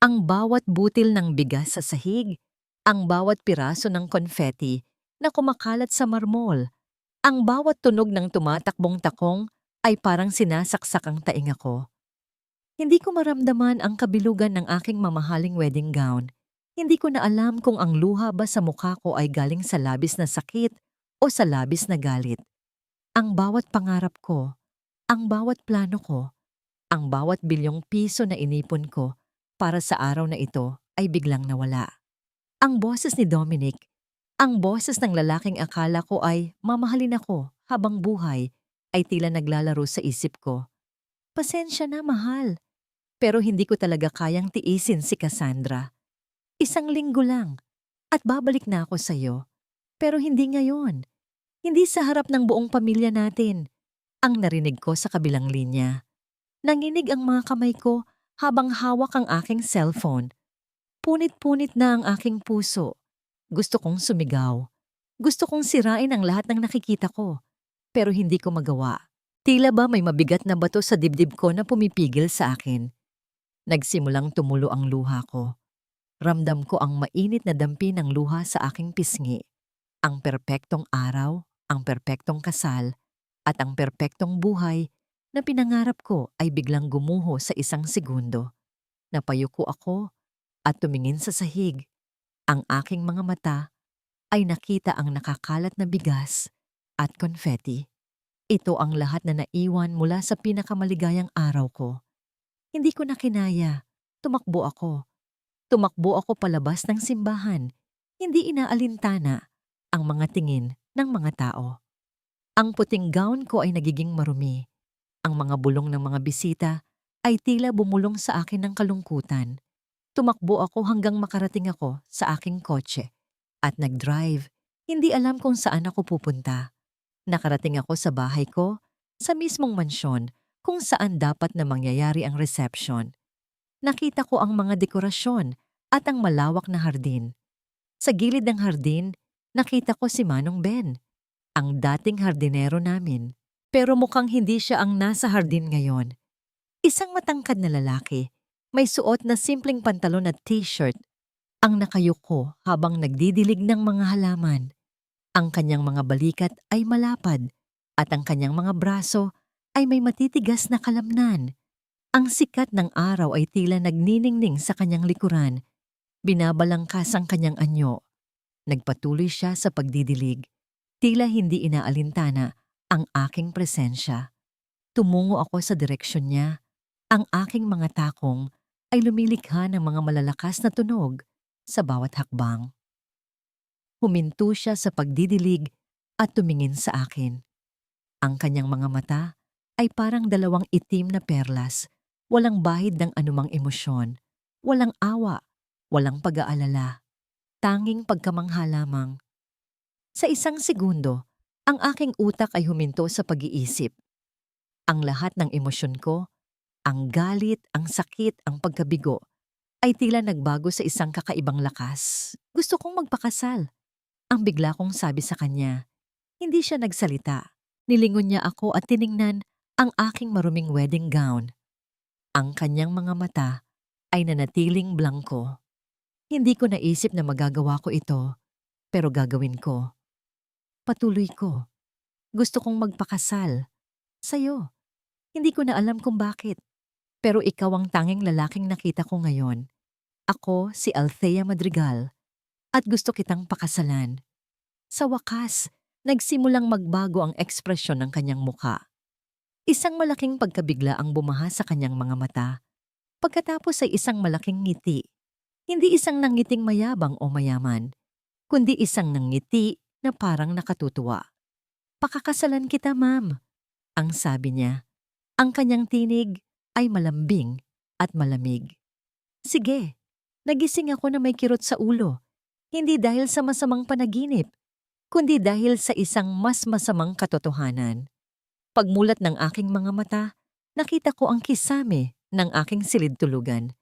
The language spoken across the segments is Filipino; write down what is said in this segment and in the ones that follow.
Ang bawat butil ng bigas sa sahig, ang bawat piraso ng confetti na kumakalat sa marmol, ang bawat tunog ng tumatakbong takong ay parang sinasaksak ang tainga ko. Hindi ko maramdaman ang kabilugan ng aking mamahaling wedding gown. Hindi ko na alam kung ang luha ba sa mukha ko ay galing sa labis na sakit o sa labis na galit. Ang bawat pangarap ko, ang bawat plano ko, ang bawat bilyong piso na inipon ko para sa araw na ito ay biglang nawala. Ang boses ni Dominic, ang boses ng lalaking akala ko ay mamahalin ako habang buhay, ay tila naglalaro sa isip ko. Pasensya na, mahal. Pero hindi ko talaga kayang tiisin si Cassandra. Isang linggo lang at babalik na ako sa'yo. Pero hindi ngayon. Hindi sa harap ng buong pamilya natin. Ang narinig ko sa kabilang linya. Nanginig ang mga kamay ko habang hawak ang aking cellphone. Punit-punit na ang aking puso. Gusto kong sumigaw. Gusto kong sirain ang lahat ng nakikita ko. Pero hindi ko magawa. Tila ba may mabigat na bato sa dibdib ko na pumipigil sa akin. Nagsimulang tumulo ang luha ko. Ramdam ko ang mainit na dampi ng luha sa aking pisngi. Ang perpektong araw, ang perpektong kasal, at ang perpektong buhay na pinangarap ko ay biglang gumuho sa isang segundo. Napayuko ako at tumingin sa sahig. Ang aking mga mata ay nakita ang nakakalat na bigas at confetti. Ito ang lahat na naiwan mula sa pinakamaligayang araw ko. Hindi ko na kinaya. Tumakbo ako. Tumakbo ako palabas ng simbahan. Hindi inaalintana ang mga tingin ng mga tao. Ang puting gown ko ay nagiging marumi. Ang mga bulong ng mga bisita ay tila bumulong sa akin ng kalungkutan. Tumakbo ako hanggang makarating ako sa aking kotse at nag-drive. Hindi alam kung saan ako pupunta. Nakarating ako sa bahay ko, sa mismong mansyon kung saan dapat na mangyayari ang reception. Nakita ko ang mga dekorasyon at ang malawak na hardin. Sa gilid ng hardin, nakita ko si Manong Ben, ang dating hardinero namin. Pero mukhang hindi siya ang nasa hardin ngayon. Isang matangkad na lalaki, may suot na simpleng pantalon at t-shirt, ang nakayuko habang nagdidilig ng mga halaman. Ang kanyang mga balikat ay malapad at ang kanyang mga braso ay may matitigas na kalamnan. Ang sikat ng araw ay tila nagniningning sa kanyang likuran. Binabalangkas ang kanyang anyo. Nagpatuloy siya sa pagdidilig. Tila hindi inaalintana ang aking presensya. Tumungo ako sa direksyon niya. Ang aking mga takong ay lumilikha ng mga malalakas na tunog sa bawat hakbang. Huminto siya sa pagdidilig at tumingin sa akin. Ang kanyang mga mata ay parang dalawang itim na perlas, walang bahid ng anumang emosyon, walang awa, walang pag-aalala, tanging pagkamangha lamang. Sa isang segundo, ang aking utak ay huminto sa pag-iisip. Ang lahat ng emosyon ko, ang galit, ang sakit, ang pagkabigo, ay tila nagbago sa isang kakaibang lakas. Gusto kong magpakasal. Ang bigla kong sabi sa kanya. Hindi siya nagsalita. Nilingon niya ako at tiningnan ang aking maruming wedding gown. Ang kanyang mga mata ay nanatiling blangko. Hindi ko naisip na magagawa ko ito, pero gagawin ko. Patuloy ko. Gusto kong magpakasal. Sa'yo. Hindi ko na alam kung bakit. Pero ikaw ang tanging lalaking nakita ko ngayon. Ako si Althea Madrigal at gusto kitang pakasalan. Sa wakas, nagsimulang magbago ang ekspresyon ng kanyang mukha. Isang malaking pagkabigla ang bumaha sa kanyang mga mata. Pagkatapos ay isang malaking ngiti. Hindi isang nangiting mayabang o mayaman, kundi isang nangiti na parang nakatutuwa. Pakakasalan kita, ma'am, ang sabi niya. Ang kanyang tinig ay malambing at malamig. Sige, nagising ako na may kirot sa ulo. Hindi dahil sa masamang panaginip, kundi dahil sa isang mas masamang katotohanan. Pagmulat ng aking mga mata, nakita ko ang kisame ng aking silid-tulugan.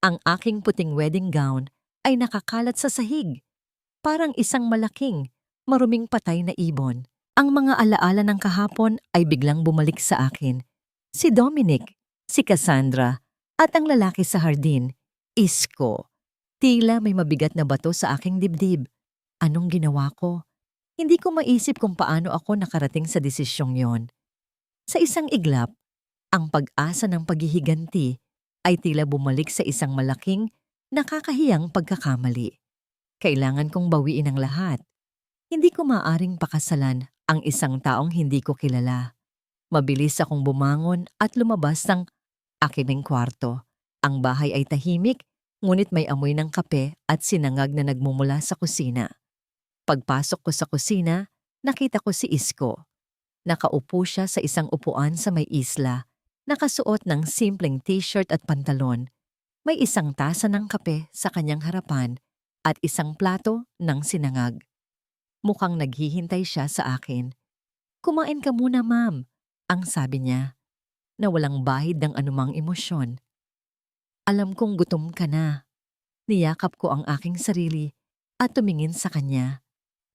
Ang aking puting wedding gown ay nakakalat sa sahig, parang isang malaking, maruming patay na ibon. Ang mga alaala ng kahapon ay biglang bumalik sa akin. Si Dominic, si Cassandra, at ang lalaki sa hardin. Isko. Tila may mabigat na bato sa aking dibdib. Anong ginawa ko? Hindi ko maisip kung paano ako nakarating sa desisyong yon. Sa isang iglap, ang pag-asa ng paghihiganti ay tila bumalik sa isang malaking, nakakahiyang pagkakamali. Kailangan kong bawiin ang lahat. Hindi ko maaring pakasalan ang isang taong hindi ko kilala. Mabilis akong bumangon at lumabas ng aking kwarto. Ang bahay ay tahimik, ngunit may amoy ng kape at sinangag na nagmumula sa kusina. Pagpasok ko sa kusina, nakita ko si Isko. Nakaupo siya sa isang upuan sa may isla, nakasuot ng simpleng t-shirt at pantalon. May isang tasa ng kape sa kanyang harapan at isang plato ng sinangag. Mukhang naghihintay siya sa akin. "Kumain ka muna, ma'am," ang sabi niya, na walang bahid ng anumang emosyon. Alam kong gutom ka na. Niyakap ko ang aking sarili at tumingin sa kanya.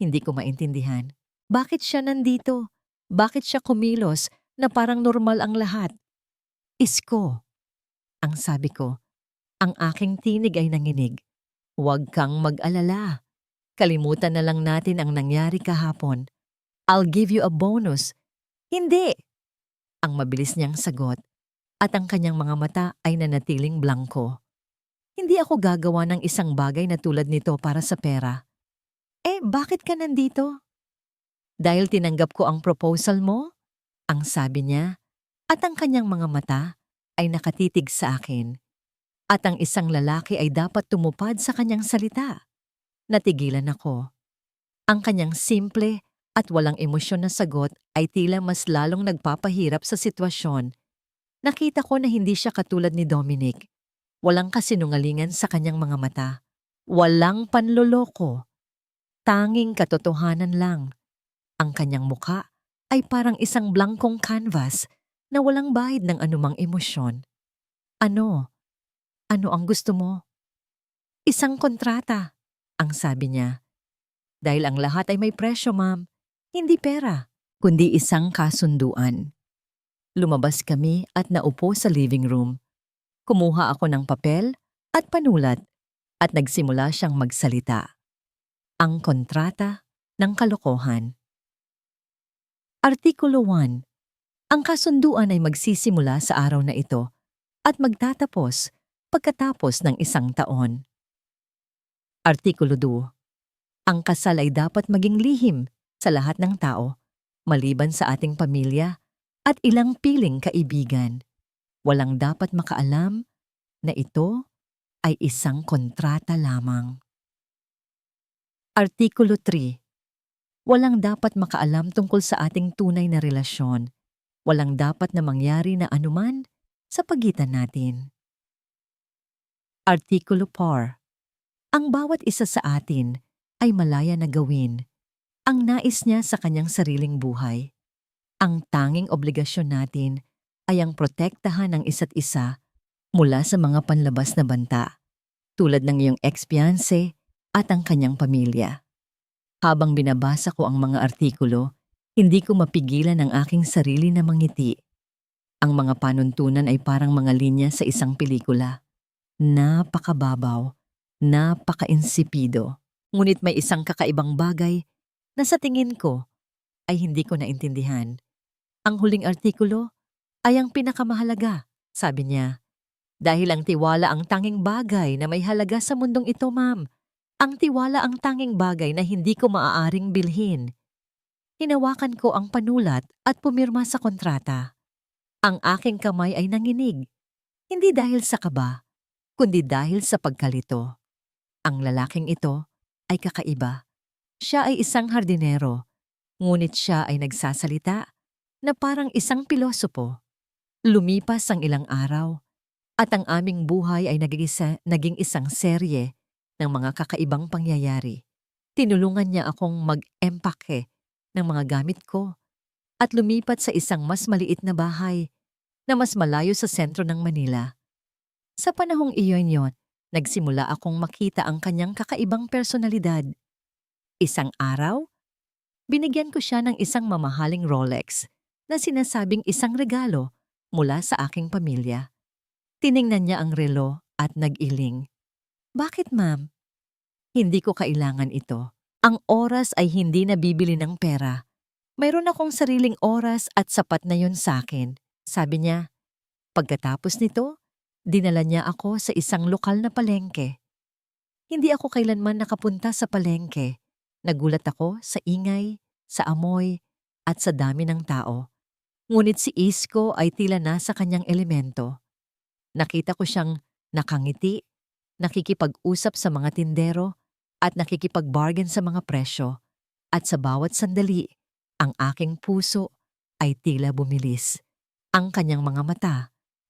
Hindi ko maintindihan. Bakit siya nandito? Bakit siya kumilos na parang normal ang lahat? "Isko," ang sabi ko. Ang aking tinig ay nanginig. "Huwag kang mag-alala. Kalimutan na lang natin ang nangyari kahapon. I'll give you a bonus." "Hindi!" ang mabilis niyang sagot, at ang kanyang mga mata ay nanatiling blangko. "Hindi ako gagawa ng isang bagay na tulad nito para sa pera." Bakit ka nandito?" "Dahil tinanggap ko ang proposal mo," ang sabi niya, at ang kanyang mga mata ay nakatitig sa akin. At ang isang lalaki ay dapat tumupad sa kanyang salita. Natigilan ako. Ang kanyang simple at walang emosyon na sagot ay tila mas lalong nagpapahirap sa sitwasyon. Nakita ko na hindi siya katulad ni Dominic. Walang kasinungalingan sa kanyang mga mata. Walang panloloko. Tanging katotohanan lang. Ang kanyang muka ay parang isang blankong canvas na walang bahid ng anumang emosyon. "Ano? Ano ang gusto mo?" "Isang kontrata," ang sabi niya. "Dahil ang lahat ay may presyo, ma'am. Hindi pera, kundi isang kasunduan." Lumabas kami at naupo sa living room. Kumuha ako ng papel at panulat at nagsimula siyang magsalita. Ang kontrata ng kalokohan. Artikulo 1. Ang kasunduan ay magsisimula sa araw na ito at magtatapos pagkatapos ng isang taon. Artikulo 2. Ang kasal ay dapat maging lihim sa lahat ng tao, maliban sa ating pamilya at ilang piling kaibigan. Walang dapat makaalam na ito ay isang kontrata lamang. Artikulo 3. Walang dapat makaalam tungkol sa ating tunay na relasyon. Walang dapat na mangyari na anuman sa pagitan natin. Artikulo 4. Ang bawat isa sa atin ay malaya na gawin ang nais niya sa kanyang sariling buhay. Ang tanging obligasyon natin ay ang protektahan ng isa't isa mula sa mga panlabas na banta, tulad ng iyong ex-fiancé at ang kanyang pamilya. Habang binabasa ko ang mga artikulo, hindi ko mapigilan ang aking sarili na mangiti. Ang mga panuntunan ay parang mga linya sa isang pelikula. Napakababaw, napaka-insipido. Ngunit may isang kakaibang bagay na sa tingin ko ay hindi ko naintindihan. Ang huling artikulo ay ang pinakamahalaga, sabi niya. "Dahil ang tiwala ang tanging bagay na may halaga sa mundong ito, ma'am. Ang tiwala ang tanging bagay na hindi ko maaaring bilhin." Hinawakan ko ang panulat at pumirma sa kontrata. Ang aking kamay ay nanginig, hindi dahil sa kaba, kundi dahil sa pagkalito. Ang lalaking ito ay kakaiba. Siya ay isang hardinero, ngunit siya ay nagsasalita na parang isang pilosopo. Lumipas ang ilang araw, at ang aming buhay ay naging isang serye ng mga kakaibang pangyayari. Tinulungan niya akong mag-empake ng mga gamit ko at lumipat sa isang mas maliit na bahay na mas malayo sa sentro ng Manila. Sa panahong iyon, nagsimula akong makita ang kanyang kakaibang personalidad. Isang araw, binigyan ko siya ng isang mamahaling Rolex na sinasabing isang regalo mula sa aking pamilya. Tiningnan niya ang relo at nag-iling. Bakit, ma'am? Hindi ko kailangan ito. Ang oras ay hindi nabibili ng pera. Mayroon akong sariling oras at sapat na yun sa akin, sabi niya. Pagkatapos nito, dinala niya ako sa isang lokal na palengke. Hindi ako kailanman nakapunta sa palengke. Nagulat ako sa ingay, sa amoy, at sa dami ng tao. Ngunit si Isko ay tila nasa kanyang elemento. Nakita ko siyang nakangiti, nakikipag-usap sa mga tindero, at nakikipag-bargain sa mga presyo. At sa bawat sandali, ang aking puso ay tila bumilis. Ang kanyang mga mata,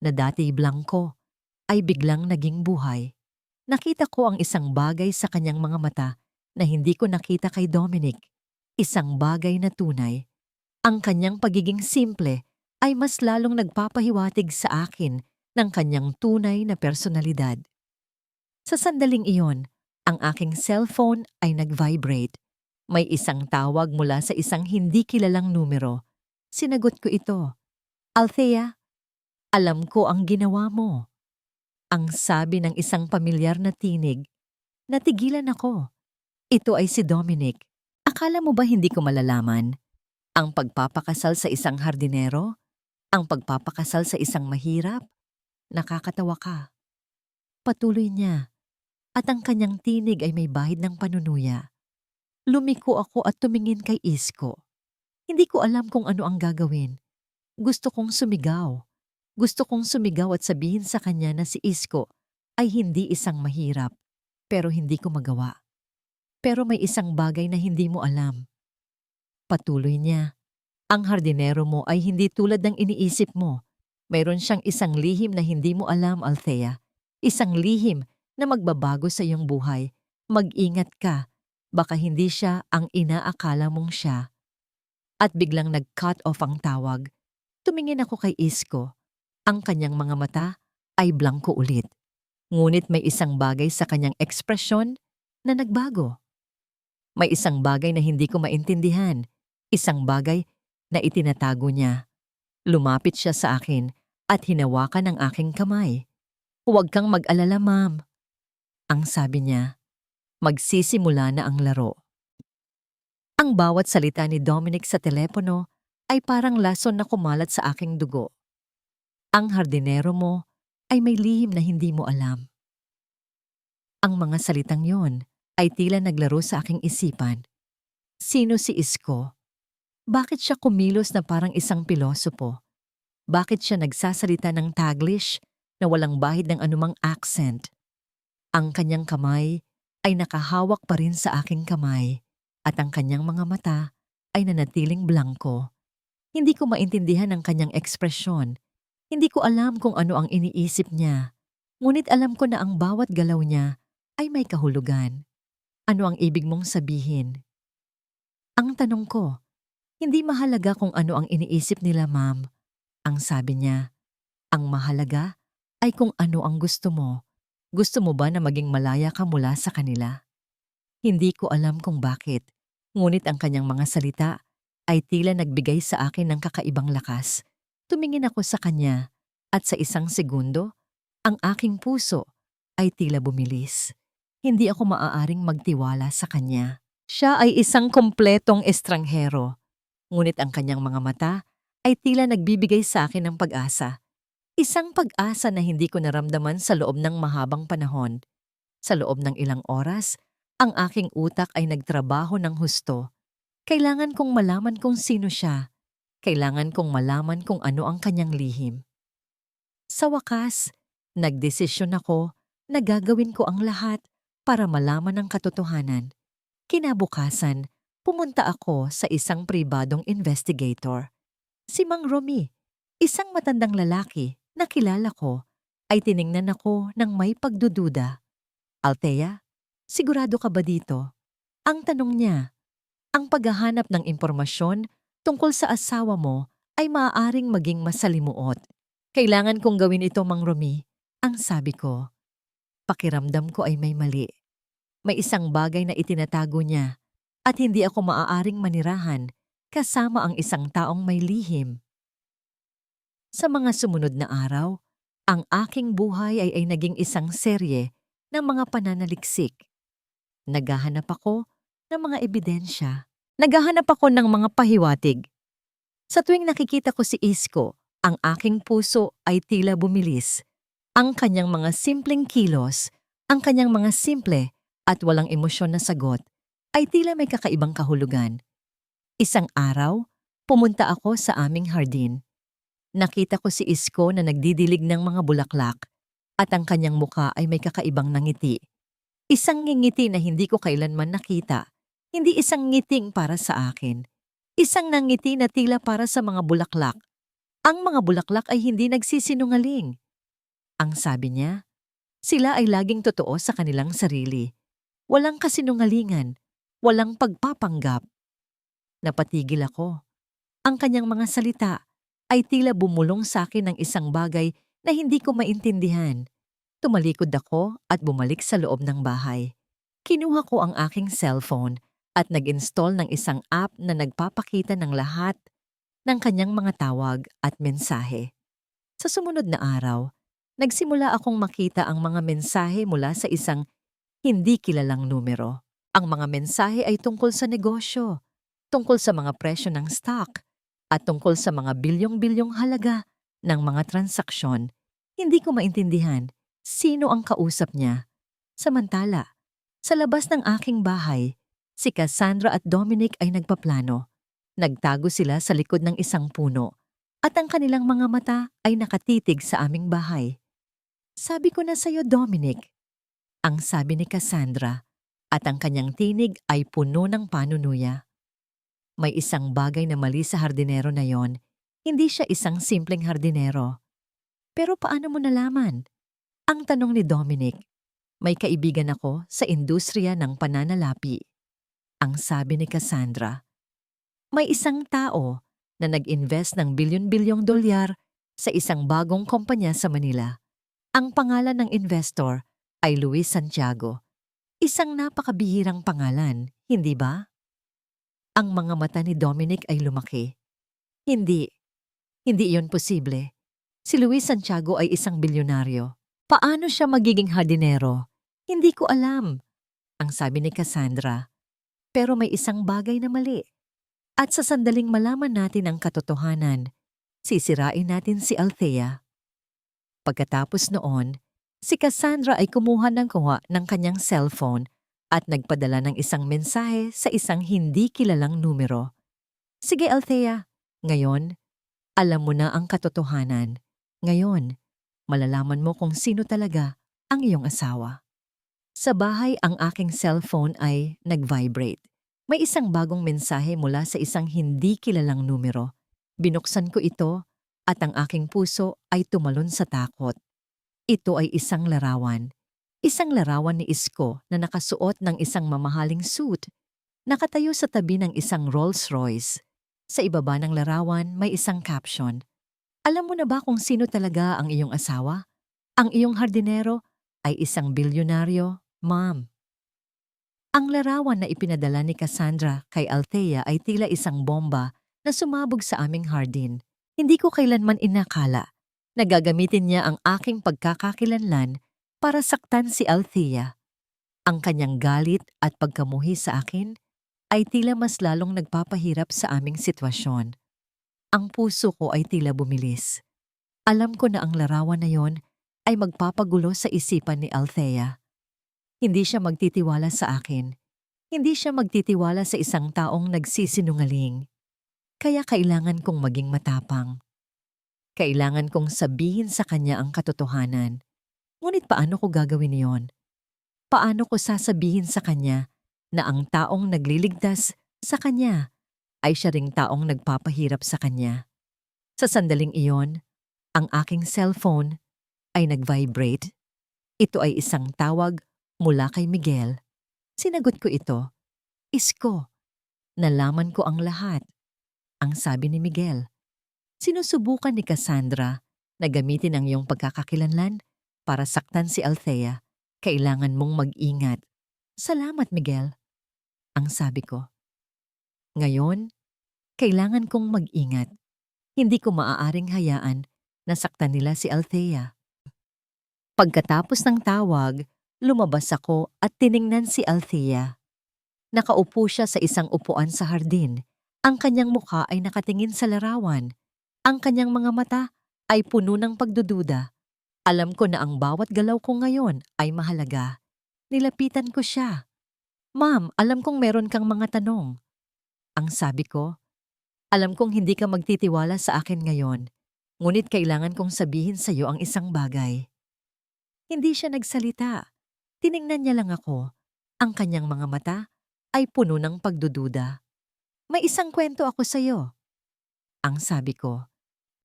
na dati blangko, ay biglang naging buhay. Nakita ko ang isang bagay sa kanyang mga mata na hindi ko nakita kay Dominic. Isang bagay na tunay. Ang kanyang pagiging simple ay mas lalong nagpapahiwatig sa akin ng kanyang tunay na personalidad. Sa sandaling iyon, ang aking cellphone ay nag-vibrate. May isang tawag mula sa isang hindi kilalang numero. Sinagot ko ito. Althea, alam ko ang ginawa mo. Ang sabi ng isang pamilyar na tinig. Natigilan ako. Ito ay si Dominic. Akala mo ba hindi ko malalaman? Ang pagpapakasal sa isang hardinero? Ang pagpapakasal sa isang mahirap? Nakakatawa ka. Patuloy niya. At ang kanyang tinig ay may bahid ng panunuya. Lumiko ako at tumingin kay Isko. Hindi ko alam kung ano ang gagawin. Gusto kong sumigaw. Gusto kong sumigaw at sabihin sa kanya na si Isko ay hindi isang mahirap, pero hindi ko magawa. Pero may isang bagay na hindi mo alam. Patuloy niya. Ang hardinero mo ay hindi tulad ng iniisip mo. Mayroon siyang isang lihim na hindi mo alam, Althea. Isang lihim na magbabago sa iyong buhay. Mag-ingat ka. Baka hindi siya ang inaakala mong siya. At biglang nag-cut off ang tawag. Tumingin ako kay Isko. Ang kanyang mga mata ay blangko ulit. Ngunit may isang bagay sa kanyang ekspresyon na nagbago. May isang bagay na hindi ko maintindihan. Isang bagay na itinatago niya. Lumapit siya sa akin at hinawakan ang aking kamay. Huwag kang mag-alala, ma'am. Ang sabi niya, magsisimula na ang laro. Ang bawat salita ni Dominic sa telepono ay parang lason na kumalat sa aking dugo. Ang hardinero mo ay may lihim na hindi mo alam. Ang mga salitang yon ay tila naglaro sa aking isipan. Sino si Isko? Bakit siya kumilos na parang isang pilosopo? Bakit siya nagsasalita ng Taglish na walang bahid ng anumang accent? Ang kanyang kamay ay nakahawak pa rin sa aking kamay at ang kanyang mga mata ay nanatiling blangko. Hindi ko maintindihan ang kanyang ekspresyon. Hindi ko alam kung ano ang iniisip niya. Ngunit alam ko na ang bawat galaw niya ay may kahulugan. Ano ang ibig mong sabihin? Ang tanong ko, hindi mahalaga kung ano ang iniisip nila, ma'am. Ang sabi niya, ang mahalaga ay kung ano ang gusto mo. Gusto mo ba na maging malaya ka mula sa kanila? Hindi ko alam kung bakit, ngunit ang kanyang mga salita ay tila nagbigay sa akin ng kakaibang lakas. Tumingin ako sa kanya at sa isang segundo, ang aking puso ay tila bumilis. Hindi ako maaaring magtiwala sa kanya. Siya ay isang kumpletong estranghero, ngunit ang kanyang mga mata ay tila nagbibigay sa akin ng pag-asa. Isang pag-asa na hindi ko naramdaman sa loob ng mahabang panahon. Sa loob ng ilang oras, ang aking utak ay nagtrabaho ng husto. Kailangan kong malaman kung sino siya. Kailangan kong malaman kung ano ang kanyang lihim. Sa wakas, nagdesisyon ako na gagawin ko ang lahat para malaman ang katotohanan. Kinabukasan, pumunta ako sa isang pribadong investigator. Si Mang Romy, isang matandang lalaki na kilala ko, ay tiningnan ako ng may pagdududa. Althea, sigurado ka ba dito? Ang tanong niya, ang paghahanap ng impormasyon tungkol sa asawa mo ay maaaring maging masalimuot. Kailangan kong gawin ito, Mang Romy. Ang sabi ko, pakiramdam ko ay may mali. May isang bagay na itinatago niya at hindi ako maaaring manirahan kasama ang isang taong may lihim. Sa mga sumunod na araw, ang aking buhay ay naging isang serye ng mga pananaliksik. Naghahanap ako ng mga ebidensya. Naghahanap ako ng mga pahiwatig. Sa tuwing nakikita ko si Isko, ang aking puso ay tila bumilis. Ang kanyang mga simpleng kilos, ang kanyang mga simple at walang emosyon na sagot, ay tila may kakaibang kahulugan. Isang araw, pumunta ako sa aming hardin. Nakita ko si Isko na nagdidilig ng mga bulaklak at ang kanyang muka ay may kakaibang nangiti. Isang ngingiti na hindi ko kailanman nakita. Hindi isang ngiting para sa akin. Isang nangiti na tila para sa mga bulaklak. Ang mga bulaklak ay hindi nagsisinungaling. Ang sabi niya, sila ay laging totoo sa kanilang sarili. Walang kasinungalingan, walang pagpapanggap. Napatigil ako. Ang kanyang mga salita ay tila bumulong sa akin ng isang bagay na hindi ko maintindihan. Tumalikod ako at bumalik sa loob ng bahay. Kinuha ko ang aking cellphone at nag-install ng isang app na nagpapakita ng lahat ng kanyang mga tawag at mensahe. Sa sumunod na araw, nagsimula akong makita ang mga mensahe mula sa isang hindi kilalang numero. Ang mga mensahe ay tungkol sa negosyo, tungkol sa mga presyo ng stock, at tungkol sa mga bilyong-bilyong halaga ng mga transaksyon. Hindi ko maintindihan sino ang kausap niya. Samantala, sa labas ng aking bahay, si Cassandra at Dominic ay nagpaplano. Nagtago sila sa likod ng isang puno at ang kanilang mga mata ay nakatitig sa aming bahay. Sabi ko na sa'yo, Dominic, ang sabi ni Cassandra, at ang kanyang tinig ay puno ng panunuya. May isang bagay na mali sa hardinero na yon. Hindi siya isang simpleng hardinero. Pero paano mo nalaman? Ang tanong ni Dominic. May kaibigan ako sa industriya ng pananalapi. Ang sabi ni Cassandra. May isang tao na nag-invest ng bilyon-bilyong dolyar sa isang bagong kumpanya sa Manila. Ang pangalan ng investor ay Luis Santiago. Isang napakabihirang pangalan, hindi ba? Ang mga mata ni Dominic ay lumaki. Hindi iyon posible. Si Luis Santiago ay isang bilyonaryo. Paano siya magiging hardinero? Hindi ko alam, ang sabi ni Cassandra. Pero may isang bagay na mali. At sa sandaling malaman natin ang katotohanan, sisirain natin si Althea. Pagkatapos noon, si Cassandra ay kumuha ng kanyang cellphone at nagpadala ng isang mensahe sa isang hindi kilalang numero. Sige Althea, ngayon, alam mo na ang katotohanan. Ngayon, malalaman mo kung sino talaga ang iyong asawa. Sa bahay ang aking cellphone ay nag-vibrate. May isang bagong mensahe mula sa isang hindi kilalang numero. Binuksan ko ito at ang aking puso ay tumalon sa takot. Ito ay isang larawan. Isang larawan ni Isko na nakasuot ng isang mamahaling suit. Nakatayo sa tabi ng isang Rolls Royce. Sa ibaba ng larawan may isang caption. Alam mo na ba kung sino talaga ang iyong asawa? Ang iyong hardinero ay isang bilyonaryo, ma'am. Ang larawan na ipinadala ni Cassandra kay Althea ay tila isang bomba na sumabog sa aming hardin. Hindi ko kailanman inakala na gagamitin niya ang aking pagkakakilanlan para saktan si Althea. Ang kanyang galit at pagkamuhi sa akin ay tila mas lalong nagpapahirap sa aming sitwasyon. Ang puso ko ay tila bumilis. Alam ko na ang larawan na yon ay magpapagulo sa isipan ni Althea. Hindi siya magtitiwala sa akin. Hindi siya magtitiwala sa isang taong nagsisinungaling. Kaya kailangan kong maging matapang. Kailangan kong sabihin sa kanya ang katotohanan. Ngunit paano ko gagawin iyon? Paano ko sasabihin sa kanya na ang taong nagliligtas sa kanya ay siya ring taong nagpapahirap sa kanya? Sa sandaling iyon, ang aking cellphone ay nag-vibrate. Ito ay isang tawag mula kay Miguel. Sinagot ko ito. Isko, nalaman ko ang lahat. Ang sabi ni Miguel. Sinusubukan ni Cassandra na gamitin ang iyong pagkakakilanlan para saktan si Althea. Kailangan mong mag-ingat. Salamat, Miguel. Ang sabi ko. Ngayon, kailangan kong mag-ingat. Hindi ko maaaring hayaan na saktan nila si Althea. Pagkatapos ng tawag, Lumabas ako at tiningnan si Althea. Nakaupo siya sa isang upuan sa hardin. Ang kanyang mukha ay nakatingin sa larawan. Ang kanyang mga mata ay puno ng pagdududa. Alam ko na ang bawat galaw ko ngayon ay mahalaga. Nilapitan ko siya. "Ma'am, alam kong meron kang mga tanong." Ang sabi ko, "Alam kong hindi ka magtitiwala sa akin ngayon, ngunit kailangan kong sabihin sa iyo ang isang bagay." Hindi siya nagsalita. Tiningnan niya lang ako. Ang kanyang mga mata ay puno ng pagdududa. "May isang kwento ako sa iyo." Ang sabi ko,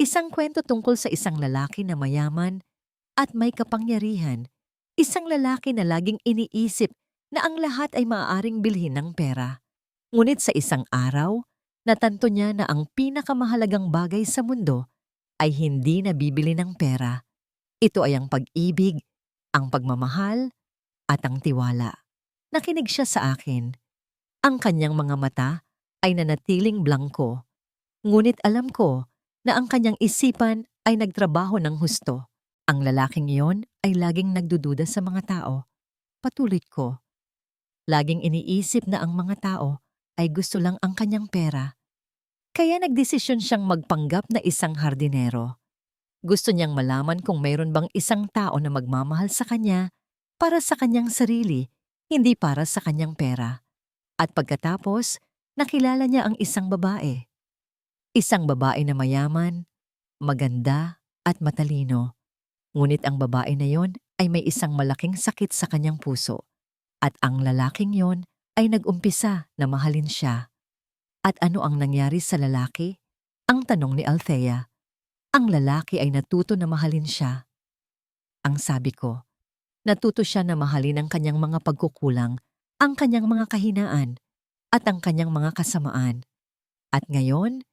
isang kwento tungkol sa isang lalaki na mayaman at may kapangyarihan. Isang lalaki na laging iniisip na ang lahat ay maaaring bilhin ng pera. Ngunit sa isang araw, natanto niya na ang pinakamahalagang bagay sa mundo ay hindi nabibili ng pera. Ito ay ang pag-ibig, ang pagmamahal, at ang tiwala. Nakinig siya sa akin. Ang kanyang mga mata ay nanatiling blangko. Ngunit alam ko na ang kanyang isipan ay nagtrabaho ng husto. Ang lalaking iyon ay laging nagdududa sa mga tao. Patuloy ko. Laging iniisip na ang mga tao ay gusto lang ang kanyang pera. Kaya nagdesisyon siyang magpanggap na isang hardinero. Gusto niyang malaman kung mayroon bang isang tao na magmamahal sa kanya para sa kanyang sarili, hindi para sa kanyang pera. At pagkatapos, nakilala niya ang isang babae. Isang babae na mayaman, maganda, at matalino. Ngunit ang babae na yon ay may isang malaking sakit sa kanyang puso. At ang lalaking yon ay nag-umpisa na mahalin siya. At ano ang nangyari sa lalaki? Ang tanong ni Althea. Ang lalaki ay natuto na mahalin siya. Ang sabi ko, natuto siya na mahalin ang kanyang mga pagkukulang, ang kanyang mga kahinaan, at ang kanyang mga kasamaan. At ngayon,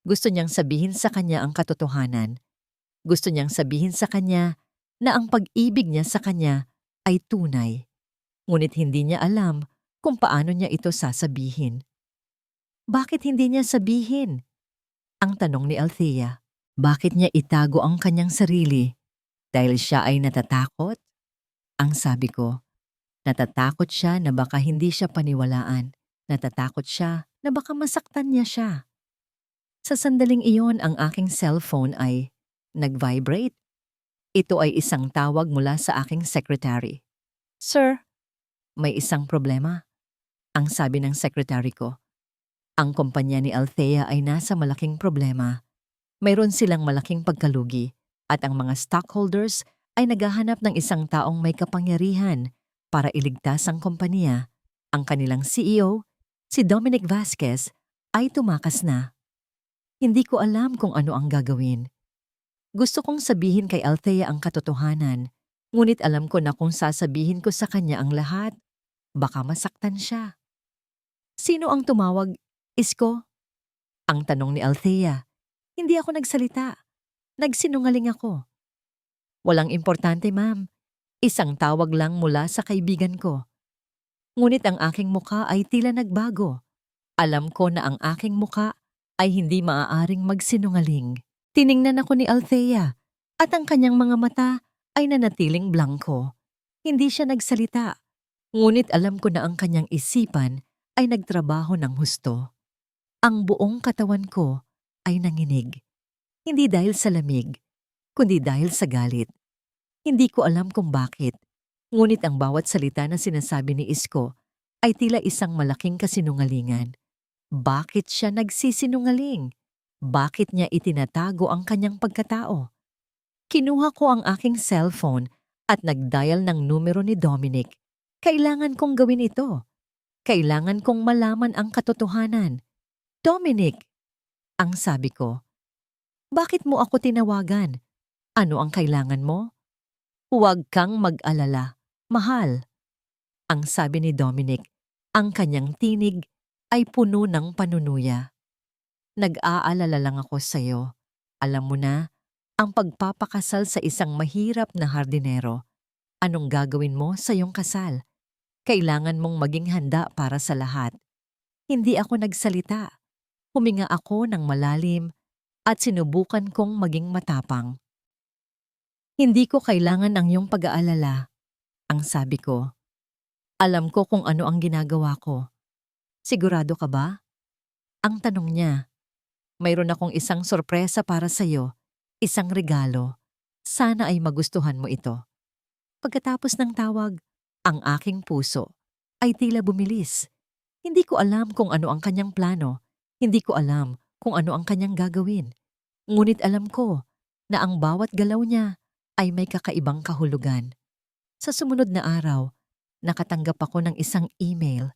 gusto niyang sabihin sa kanya ang katotohanan. Gusto niyang sabihin sa kanya na ang pag-ibig niya sa kanya ay tunay. Ngunit hindi niya alam kung paano niya ito sasabihin. Bakit hindi niya sabihin? Ang tanong ni Althea. Bakit niya itago ang kanyang sarili? Dahil siya ay natatakot? Ang sabi ko, natatakot siya na baka hindi siya paniwalaan. Natatakot siya na baka masaktan niya siya. Sa sandaling iyon ang aking cellphone ay nag-vibrate. Ito ay isang tawag mula sa aking secretary. "Sir, may isang problema." Ang sabi ng secretary ko. Ang kumpanya ni Althea ay nasa malaking problema. Mayroon silang malaking pagkalugi at ang mga stockholders ay naghahanap ng isang taong may kapangyarihan para iligtas ang kompanya. Ang kanilang CEO, si Dominic Vasquez, ay tumakas na. Hindi ko alam kung ano ang gagawin. Gusto kong sabihin kay Althea ang katotohanan, ngunit alam ko na kung sasabihin ko sa kanya ang lahat, baka masaktan siya. "Sino ang tumawag? Isko?" Ang tanong ni Althea. Hindi ako nagsalita. Nagsinungaling ako. "Walang importante, ma'am. Isang tawag lang mula sa kaibigan ko." Ngunit ang aking muka ay tila nagbago. Alam ko na ang aking muka ay hindi maaaring magsinungaling. Tiningnan ako ni Althea at ang kanyang mga mata ay nanatiling blangko. Hindi siya nagsalita. Ngunit alam ko na ang kanyang isipan ay nagtrabaho ng husto. Ang buong katawan ko ay nanginig. Hindi dahil sa lamig, kundi dahil sa galit. Hindi ko alam kung bakit. Ngunit ang bawat salita na sinasabi ni Isko ay tila isang malaking kasinungalingan. Bakit siya nagsisinungaling? Bakit niya itinatago ang kanyang pagkatao? Kinuha ko ang aking cellphone at nag-dial ng numero ni Dominic. Kailangan kong gawin ito. Kailangan kong malaman ang katotohanan. "Dominic," ang sabi ko. "Bakit mo ako tinawagan? Ano ang kailangan mo?" "Huwag kang mag-alala, mahal." Ang sabi ni Dominic, ang kanyang tinig ay puno ng panunuya. "Nag-aalala lang ako sa'yo. Alam mo na, ang pagpapakasal sa isang mahirap na hardinero. Anong gagawin mo sa iyong kasal? Kailangan mong maging handa para sa lahat." Hindi ako nagsalita. Huminga ako ng malalim at sinubukan kong maging matapang. "Hindi ko kailangan ang iyong pag-aalala. Ang sabi ko, alam ko kung ano ang ginagawa ko. Sigurado ka ba? Ang tanong niya, mayroon akong isang sorpresa para sa'yo, isang regalo. Sana ay magustuhan mo ito. Pagkatapos ng tawag, ang aking puso ay tila bumilis. Hindi ko alam kung ano ang kanyang plano. Hindi ko alam kung ano ang kanyang gagawin. Ngunit alam ko na ang bawat galaw niya ay may kakaibang kahulugan. Sa sumunod na araw, nakatanggap ako ng isang email.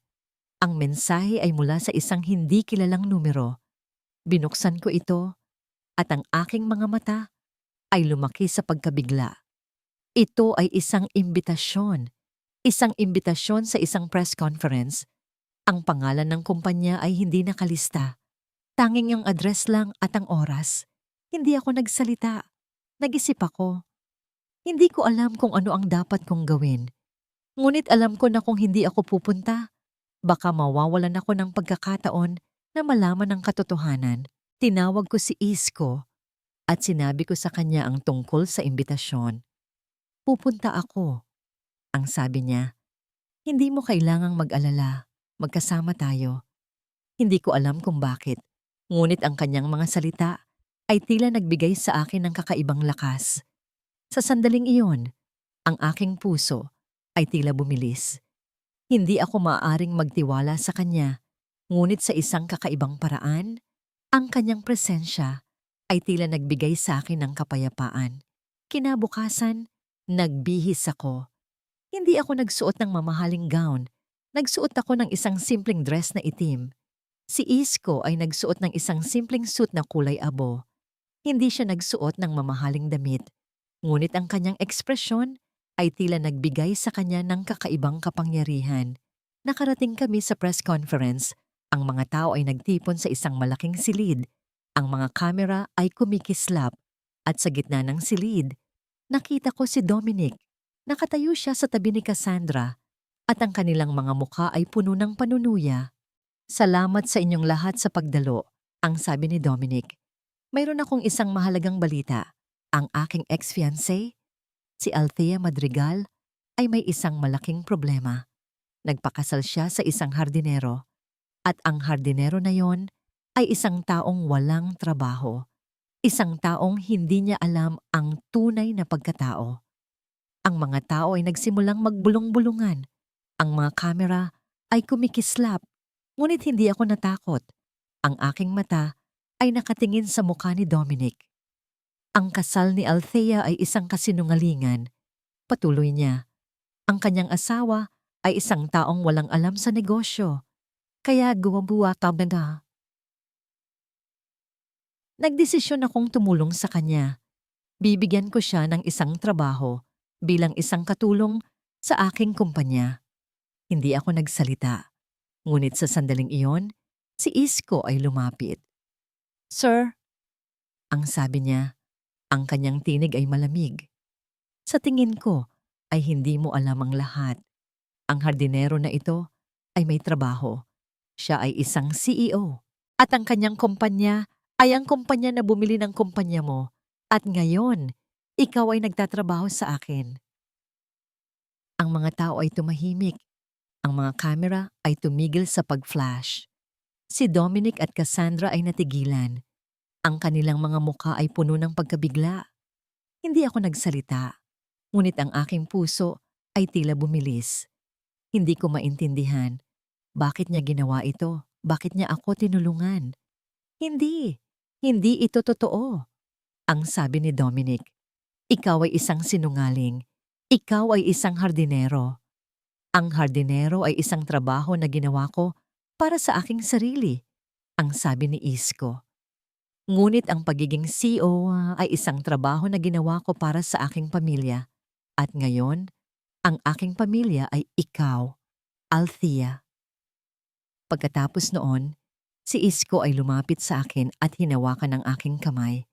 Ang mensahe ay mula sa isang hindi kilalang numero. Binuksan ko ito at ang aking mga mata ay lumaki sa pagkabigla. Ito ay isang imbitasyon. Isang imbitasyon sa isang press conference. Ang pangalan ng kumpanya ay hindi nakalista. Tanging ang address lang at ang oras. Hindi ako nagsalita. Nag-isip ako. Hindi ko alam kung ano ang dapat kong gawin. Ngunit alam ko na kung hindi ako pupunta, baka mawawalan ako ng pagkakataon na malaman ang katotohanan. Tinawag ko si Isko at sinabi ko sa kanya ang tungkol sa imbitasyon. Pupunta ako, ang sabi niya. Hindi mo kailangang mag-alala. Magkasama tayo. Hindi ko alam kung bakit. Ngunit ang kanyang mga salita ay tila nagbigay sa akin ng kakaibang lakas. Sa sandaling iyon, ang aking puso ay tila bumilis. Hindi ako maaaring magtiwala sa kanya, ngunit sa isang kakaibang paraan, ang kanyang presensya ay tila nagbigay sa akin ng kapayapaan. Kinabukasan, nagbihis ako. Hindi ako nagsuot ng mamahaling gown. Nagsuot ako ng isang simpleng dress na itim. Si Isko ay nagsuot ng isang simpleng suit na kulay abo. Hindi siya nagsuot ng mamahaling damit. Ngunit ang kanyang ekspresyon ay tila nagbigay sa kanya ng kakaibang kapangyarihan. Nakarating kami sa press conference. Ang mga tao ay nagtipon sa isang malaking silid. Ang mga kamera ay kumikislap. At sa gitna ng silid, nakita ko si Dominic. Nakatayo siya sa tabi ni Cassandra. At ang kanilang mga mukha ay puno ng panunuya. Salamat sa inyong lahat sa pagdalo, ang sabi ni Dominic. Mayroon akong isang mahalagang balita. Ang aking ex-fiancé, si Althea Madrigal, ay may isang malaking problema. Nagpakasal siya sa isang hardinero. At ang hardinero na yon ay isang taong walang trabaho. Isang taong hindi niya alam ang tunay na pagkatao. Ang mga tao ay nagsimulang magbulong-bulungan. Ang mga kamera ay kumikislap, ngunit hindi ako natakot. Ang aking mata ay nakatingin sa mukha ni Dominic. Ang kasal ni Althea ay isang kasinungalingan. Patuloy niya. Ang kanyang asawa ay isang taong walang alam sa negosyo. Kaya gumawa kami na. Nagdesisyon akong tumulong sa kanya. Bibigyan ko siya ng isang trabaho bilang isang katulong sa aking kumpanya. Hindi ako nagsalita. Ngunit sa sandaling iyon, si Isko ay lumapit. Sir, ang sabi niya, ang kanyang tinig ay malamig. Sa tingin ko ay hindi mo alam ang lahat. Ang hardinero na ito ay may trabaho. Siya ay isang CEO. At ang kanyang kumpanya ay ang kumpanya na bumili ng kumpanya mo. At ngayon, ikaw ay nagtatrabaho sa akin. Ang mga tao ay tumahimik. Ang mga kamera ay tumigil sa pag-flash. Si Dominic at Cassandra ay natigilan. Ang kanilang mga mukha ay puno ng pagkabigla. Hindi ako nagsalita, ngunit ang aking puso ay tila bumilis. Hindi ko maintindihan. Bakit niya ginawa ito? Bakit niya ako tinulungan? Hindi. Hindi ito totoo. Ang sabi ni Dominic, ikaw ay isang sinungaling. Ikaw ay isang hardinero. Ang hardinero ay isang trabaho na ginawa ko para sa aking sarili, ang sabi ni Isko. Ngunit ang pagiging CEO ay isang trabaho na ginawa ko para sa aking pamilya. At ngayon, ang aking pamilya ay ikaw, Althea. Pagkatapos noon, si Isko ay lumapit sa akin at hinawakan ang aking kamay.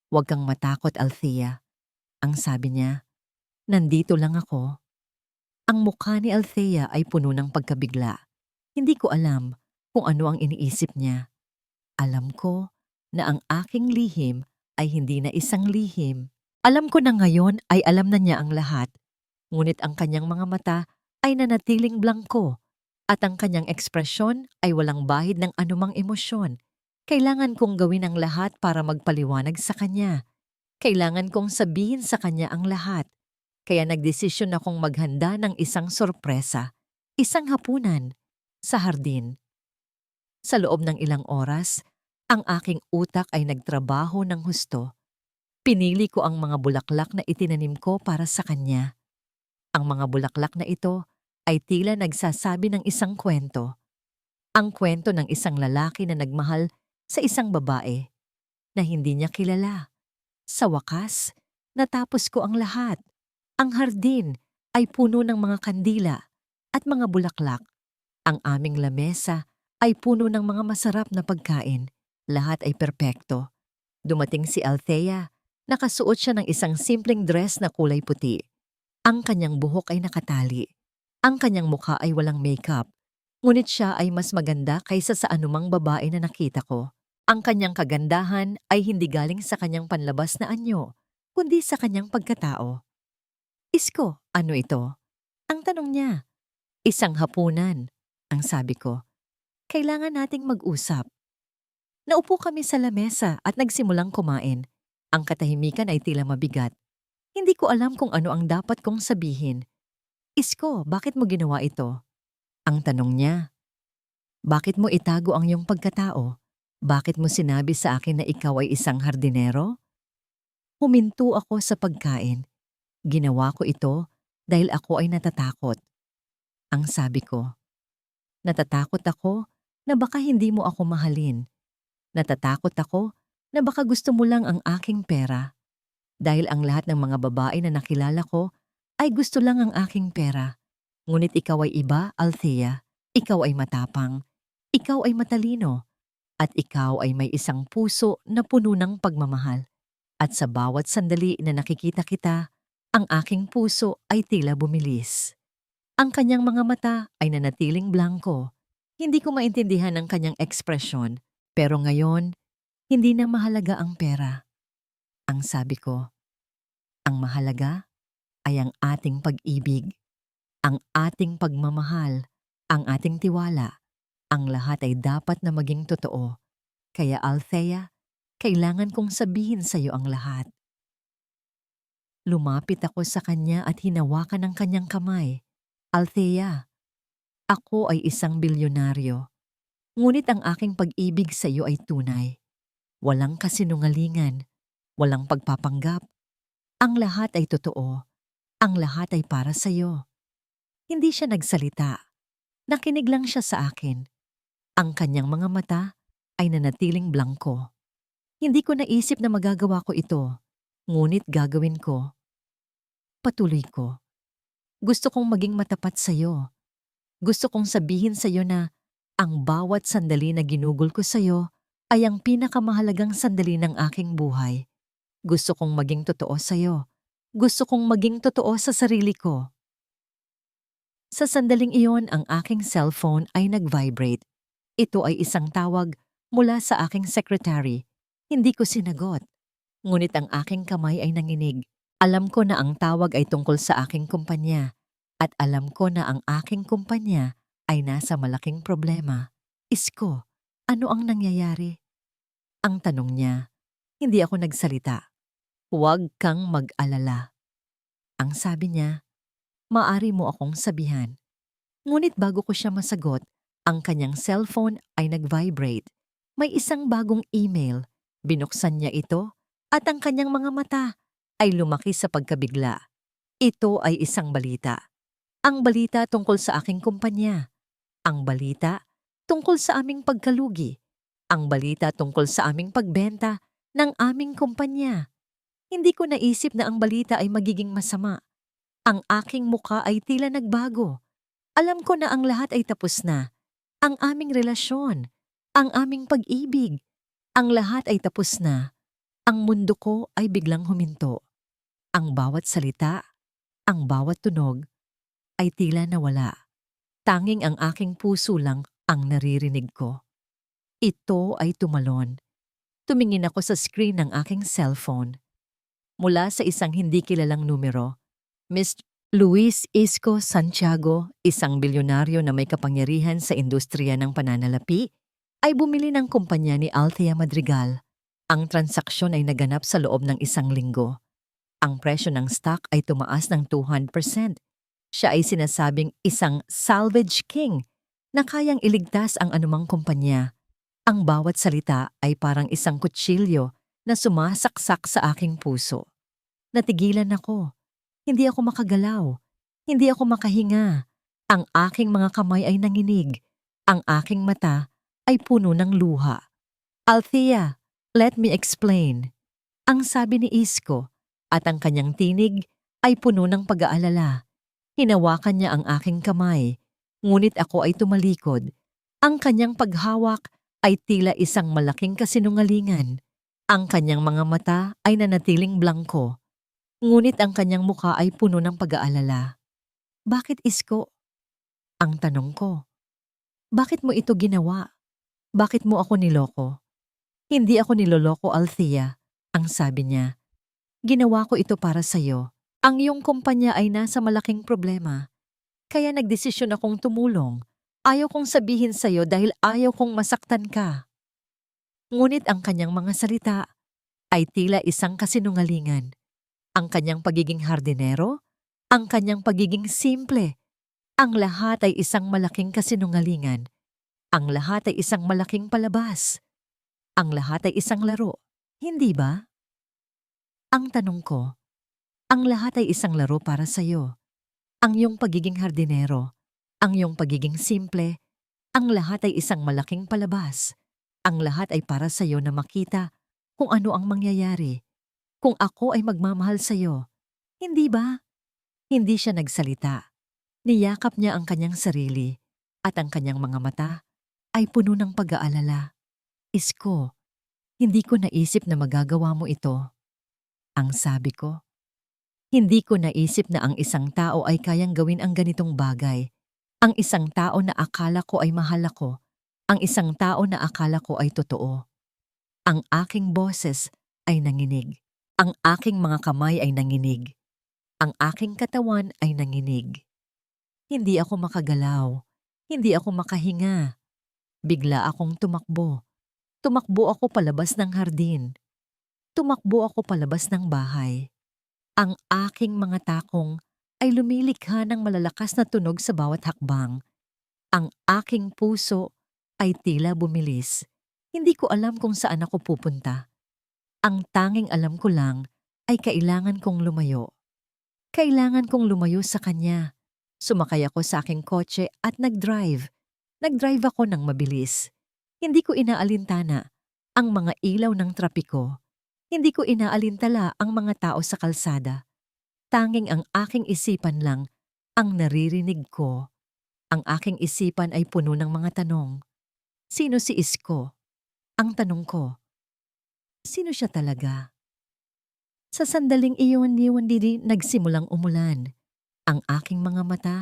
Huwag kang matakot, Althea. Ang sabi niya, nandito lang ako. Ang mukha ni Althea ay puno ng pagkabigla. Hindi ko alam kung ano ang iniisip niya. Alam ko na ang aking lihim ay hindi na isang lihim. Alam ko na ngayon ay alam na niya ang lahat. Ngunit ang kanyang mga mata ay nanatiling blangko at ang kanyang ekspresyon ay walang bahid ng anumang emosyon. Kailangan kong gawin ang lahat para magpaliwanag sa kanya. Kailangan kong sabihin sa kanya ang lahat. Kaya nagdesisyon akong maghanda ng isang sorpresa, isang hapunan, sa hardin. Sa loob ng ilang oras, ang aking utak ay nagtrabaho ng husto. Pinili ko ang mga bulaklak na itinanim ko para sa kanya. Ang mga bulaklak na ito ay tila nagsasabi ng isang kwento. Ang kwento ng isang lalaki na nagmahal sa isang babae na hindi niya kilala. Sa wakas, natapos ko ang lahat. Ang hardin ay puno ng mga kandila at mga bulaklak. Ang aming lamesa ay puno ng mga masarap na pagkain. Lahat ay perpekto. Dumating si Althea. Nakasuot siya ng isang simpleng dress na kulay puti. Ang kanyang buhok ay nakatali. Ang kanyang mukha ay walang makeup. Ngunit siya ay mas maganda kaysa sa anumang babae na nakita ko. Ang kanyang kagandahan ay hindi galing sa kanyang panlabas na anyo, kundi sa kanyang pagkatao. Isko, ano ito? Ang tanong niya. Isang hapunan, ang sabi ko. Kailangan nating mag-usap. Naupo kami sa lamesa at nagsimulang kumain. Ang katahimikan ay tila mabigat. Hindi ko alam kung ano ang dapat kong sabihin. Isko, bakit mo ginawa ito? Ang tanong niya. Bakit mo itago ang iyong pagkatao? Bakit mo sinabi sa akin na ikaw ay isang hardinero? Huminto ako sa pagkain. Ginawa ko ito dahil ako ay natatakot. Ang sabi ko. Natatakot ako na baka hindi mo ako mahalin. Natatakot ako na baka gusto mo lang ang aking pera. Dahil ang lahat ng mga babae na nakilala ko ay gusto lang ang aking pera. Ngunit ikaw ay iba, Althea. Ikaw ay matapang. Ikaw ay matalino. At ikaw ay may isang puso na puno ng pagmamahal. At sa bawat sandali na nakikita kita, ang aking puso ay tila bumilis. Ang kanyang mga mata ay nanatiling blangko. Hindi ko maintindihan ang kanyang ekspresyon, pero ngayon, hindi na mahalaga ang pera. Ang sabi ko, ang mahalaga ay ang ating pag-ibig, ang ating pagmamahal, ang ating tiwala. Ang lahat ay dapat na maging totoo. Kaya Althea, kailangan kong sabihin sa iyo ang lahat. Lumapit ako sa kanya at hinawakan ang kanyang kamay. Althea, ako ay isang bilyonaryo. Ngunit ang aking pag-ibig sa iyo ay tunay. Walang kasinungalingan, walang pagpapanggap. Ang lahat ay totoo. Ang lahat ay para sa iyo. Hindi siya nagsalita. Nakinig lang siya sa akin. Ang kanyang mga mata ay nanatiling blangko. Hindi ko naisip na magagawa ko ito, ngunit gagawin ko. Patuloy ko. Gusto kong maging matapat sa iyo. Gusto kong sabihin sa iyo na ang bawat sandali na ginugol ko sa iyo ay ang pinakamahalagang sandali ng aking buhay. Gusto kong maging totoo sa iyo. Gusto kong maging totoo sa sarili ko. Sa sandaling iyon, ang aking cellphone ay nag-vibrate. Ito ay isang tawag mula sa aking secretary. Hindi ko sinagot. Ngunit ang aking kamay ay nanginig. Alam ko na ang tawag ay tungkol sa aking kumpanya. At alam ko na ang aking kumpanya ay nasa malaking problema. Isko, ano ang nangyayari? Ang tanong niya. Hindi ako nagsalita. Huwag kang mag-alala. Ang sabi niya, maari mo akong sabihan. Ngunit bago ko siya masagot, ang kanyang cellphone ay nag-vibrate. May isang bagong email. Binuksan niya ito at ang kanyang mga mata ay lumaki sa pagkabigla. Ito ay isang balita. Ang balita tungkol sa aking kumpanya. Ang balita tungkol sa aming pagkalugi. Ang balita tungkol sa aming pagbenta ng aming kumpanya. Hindi ko naisip na ang balita ay magiging masama. Ang aking muka ay tila nagbago. Alam ko na ang lahat ay tapos na. Ang aming relasyon, ang aming pag-ibig, ang lahat ay tapos na. Ang mundo ko ay biglang huminto. Ang bawat salita, ang bawat tunog, ay tila nawala. Tanging ang aking puso lang ang naririnig ko. Ito ay tumalon. Tumingin ako sa screen ng aking cellphone. Mula sa isang hindi kilalang numero, Luis Isco Santiago, isang bilyonaryo na may kapangyarihan sa industriya ng pananalapi, ay bumili ng kumpanya ni Althea Madrigal. Ang transaksyon ay naganap sa loob ng isang linggo. Ang presyo ng stock ay tumaas ng 200%. Siya ay sinasabing isang salvage king na kayang iligtas ang anumang kumpanya. Ang bawat salita ay parang isang kutsilyo na sumasaksak sa aking puso. Natigilan ako. Hindi ako makagalaw. Hindi ako makahinga. Ang aking mga kamay ay nanginig. Ang aking mata ay puno ng luha. Althea, let me explain. Ang sabi ni Isco, at ang kanyang tinig ay puno ng pag-aalala. Hinawakan niya ang aking kamay, ngunit ako ay tumalikod. Ang kanyang paghawak ay tila isang malaking kasinungalingan. Ang kanyang mga mata ay nanatiling blangko. Ngunit ang kanyang mukha ay puno ng pag-aalala. Bakit, Isco? Ang tanong ko. Bakit mo ito ginawa? Bakit mo ako niloko? Hindi ako niloloko, Althea, ang sabi niya. Ginawa ko ito para sa'yo. Ang iyong kumpanya ay nasa malaking problema. Kaya nagdesisyon akong tumulong. Ayaw kong sabihin sa'yo dahil ayaw kong masaktan ka. Ngunit ang kanyang mga salita ay tila isang kasinungalingan. Ang kanyang pagiging hardinero, ang kanyang pagiging simple. Ang lahat ay isang malaking kasinungalingan. Ang lahat ay isang malaking palabas. Ang lahat ay isang laro. Hindi ba? Ang tanong ko, ang lahat ay isang laro para sa'yo. Ang iyong pagiging hardinero, ang iyong pagiging simple, ang lahat ay isang malaking palabas. Ang lahat ay para sa'yo na makita kung ano ang mangyayari. Kung ako ay magmamahal sa'yo. Hindi ba? Hindi siya nagsalita. Niyakap niya ang kanyang sarili at ang kanyang mga mata ay puno ng pag-aalala. Isco, hindi ko naisip na magagawa mo ito. Ang sabi ko, hindi ko naisip na ang isang tao ay kayang gawin ang ganitong bagay. Ang isang tao na akala ko ay mahal ako. Ang isang tao na akala ko ay totoo. Ang aking boses ay nanginig. Ang aking mga kamay ay nanginig. Ang aking katawan ay nanginig. Hindi ako makagalaw. Hindi ako makahinga. Bigla akong tumakbo. Tumakbo ako palabas ng hardin. Tumakbo ako palabas ng bahay. Ang aking mga takong ay lumilikha ng malalakas na tunog sa bawat hakbang. Ang aking puso ay tila bumilis. Hindi ko alam kung saan ako pupunta. Ang tanging alam ko lang ay kailangan kong lumayo. Kailangan kong lumayo sa kanya. Sumakay ako sa aking kotse at nag-drive. Nag-drive ako ng mabilis. Hindi ko inaalintana ang mga ilaw ng trapiko. Hindi ko inaalintala ang mga tao sa kalsada. Tanging ang aking isipan lang ang naririnig ko. Ang aking isipan ay puno ng mga tanong. Sino si Isco? Ang tanong ko. Sino siya talaga? Sa sandaling iyon nagsimulang umulan. Ang aking mga mata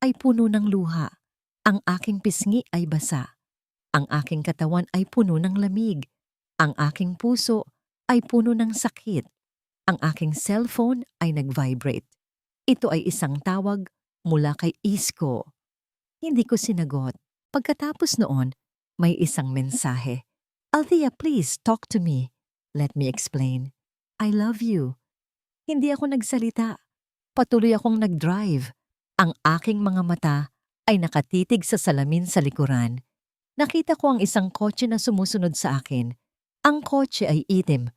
ay puno ng luha. Ang aking pisngi ay basa. Ang aking katawan ay puno ng lamig. Ang aking puso ay puno ng sakit. Ang aking cellphone ay nag-vibrate. Ito ay isang tawag mula kay Isco. Hindi ko sinagot. Pagkatapos noon, may isang mensahe. Althea, please talk to me. Let me explain. I love you. Hindi ako nagsalita. Patuloy akong nag-drive. Ang aking mga mata ay nakatitig sa salamin sa likuran. Nakita ko ang isang kotse na sumusunod sa akin. Ang kotse ay itim.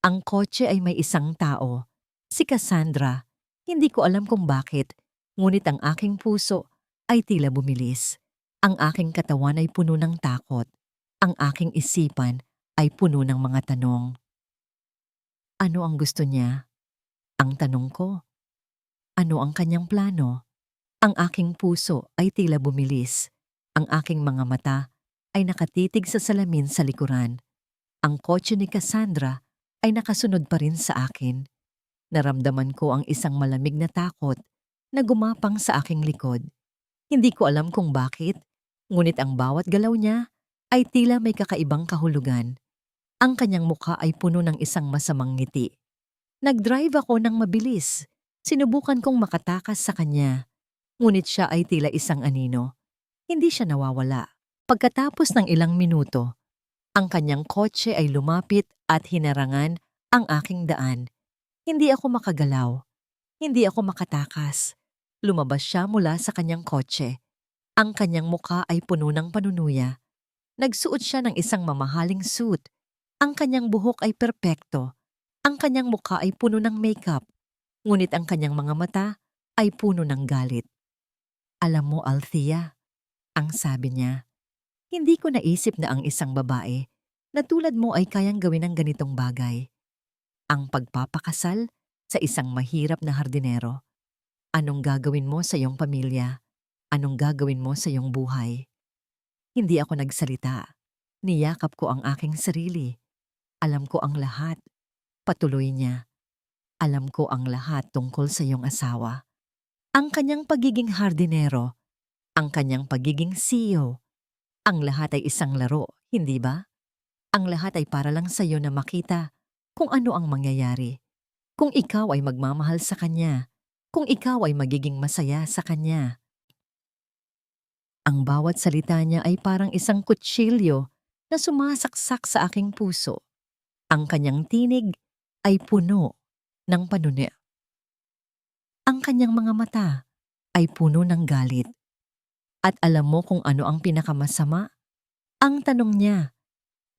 Ang kotse ay may isang tao. Si Cassandra. Hindi ko alam kung bakit, ngunit ang aking puso ay tila bumilis. Ang aking katawan ay puno ng takot. Ang aking isipan ay puno ng mga tanong. Ano ang gusto niya? Ang tanong ko. Ano ang kanyang plano? Ang aking puso ay tila bumilis. Ang aking mga mata ay nakatitig sa salamin sa likuran. Ang kotse ni Cassandra ay nakasunod pa rin sa akin. Naramdaman ko ang isang malamig na takot na gumapang sa aking likod. Hindi ko alam kung bakit, ngunit ang bawat galaw niya ay tila may kakaibang kahulugan. Ang kanyang mukha ay puno ng isang masamang ngiti. Nag-drive ako ng mabilis. Sinubukan kong makatakas sa kanya, ngunit siya ay tila isang anino. Hindi siya nawawala. Pagkatapos ng ilang minuto, ang kanyang kotse ay lumapit at hinarangan ang aking daan. Hindi ako makagalaw. Hindi ako makatakas. Lumabas siya mula sa kanyang kotse. Ang kanyang muka ay puno ng panunuya. Nagsuot siya ng isang mamahaling suit. Ang kanyang buhok ay perpekto. Ang kanyang muka ay puno ng makeup. Ngunit ang kanyang mga mata ay puno ng galit. Alam mo, Althea, ang sabi niya, hindi ko naisip na ang isang babae na tulad mo ay kayang gawin ng ganitong bagay. Ang pagpapakasal sa isang mahirap na hardinero. Anong gagawin mo sa iyong pamilya? Anong gagawin mo sa iyong buhay? Hindi ako nagsalita. Niyakap ko ang aking sarili. Alam ko ang lahat. Patuloy niya. Alam ko ang lahat tungkol sa iyong asawa. Ang kanyang pagiging hardinero. Ang kanyang pagiging CEO. Ang lahat ay isang laro, hindi ba? Ang lahat ay para lang sa iyo na makita kung ano ang mangyayari. Kung ikaw ay magmamahal sa kanya. Kung ikaw ay magiging masaya sa kanya. Ang bawat salita niya ay parang isang kutsilyo na sumasaksak sa aking puso. Ang kanyang tinig ay puno ng panunya. Ang kanyang mga mata ay puno ng galit. At alam mo kung ano ang pinakamasama? Ang tanong niya,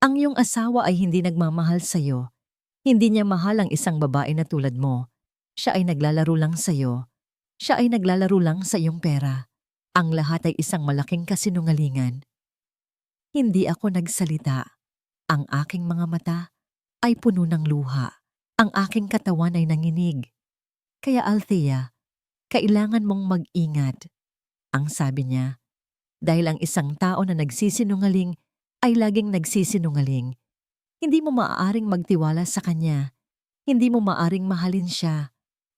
ang iyong asawa ay hindi nagmamahal sa iyo. Hindi niya mahal ang isang babae na tulad mo. Siya ay naglalaro lang sa iyo. Siya ay naglalaro lang sa iyong pera. Ang lahat ay isang malaking kasinungalingan. Hindi ako nagsalita. Ang aking mga mata ay puno ng luha. Ang aking katawan ay nanginig. Kaya Althea, kailangan mong mag-ingat. Ang sabi niya, dahil ang isang tao na nagsisinungaling ay laging nagsisinungaling. Hindi mo maaaring magtiwala sa kanya. Hindi mo maaaring mahalin siya.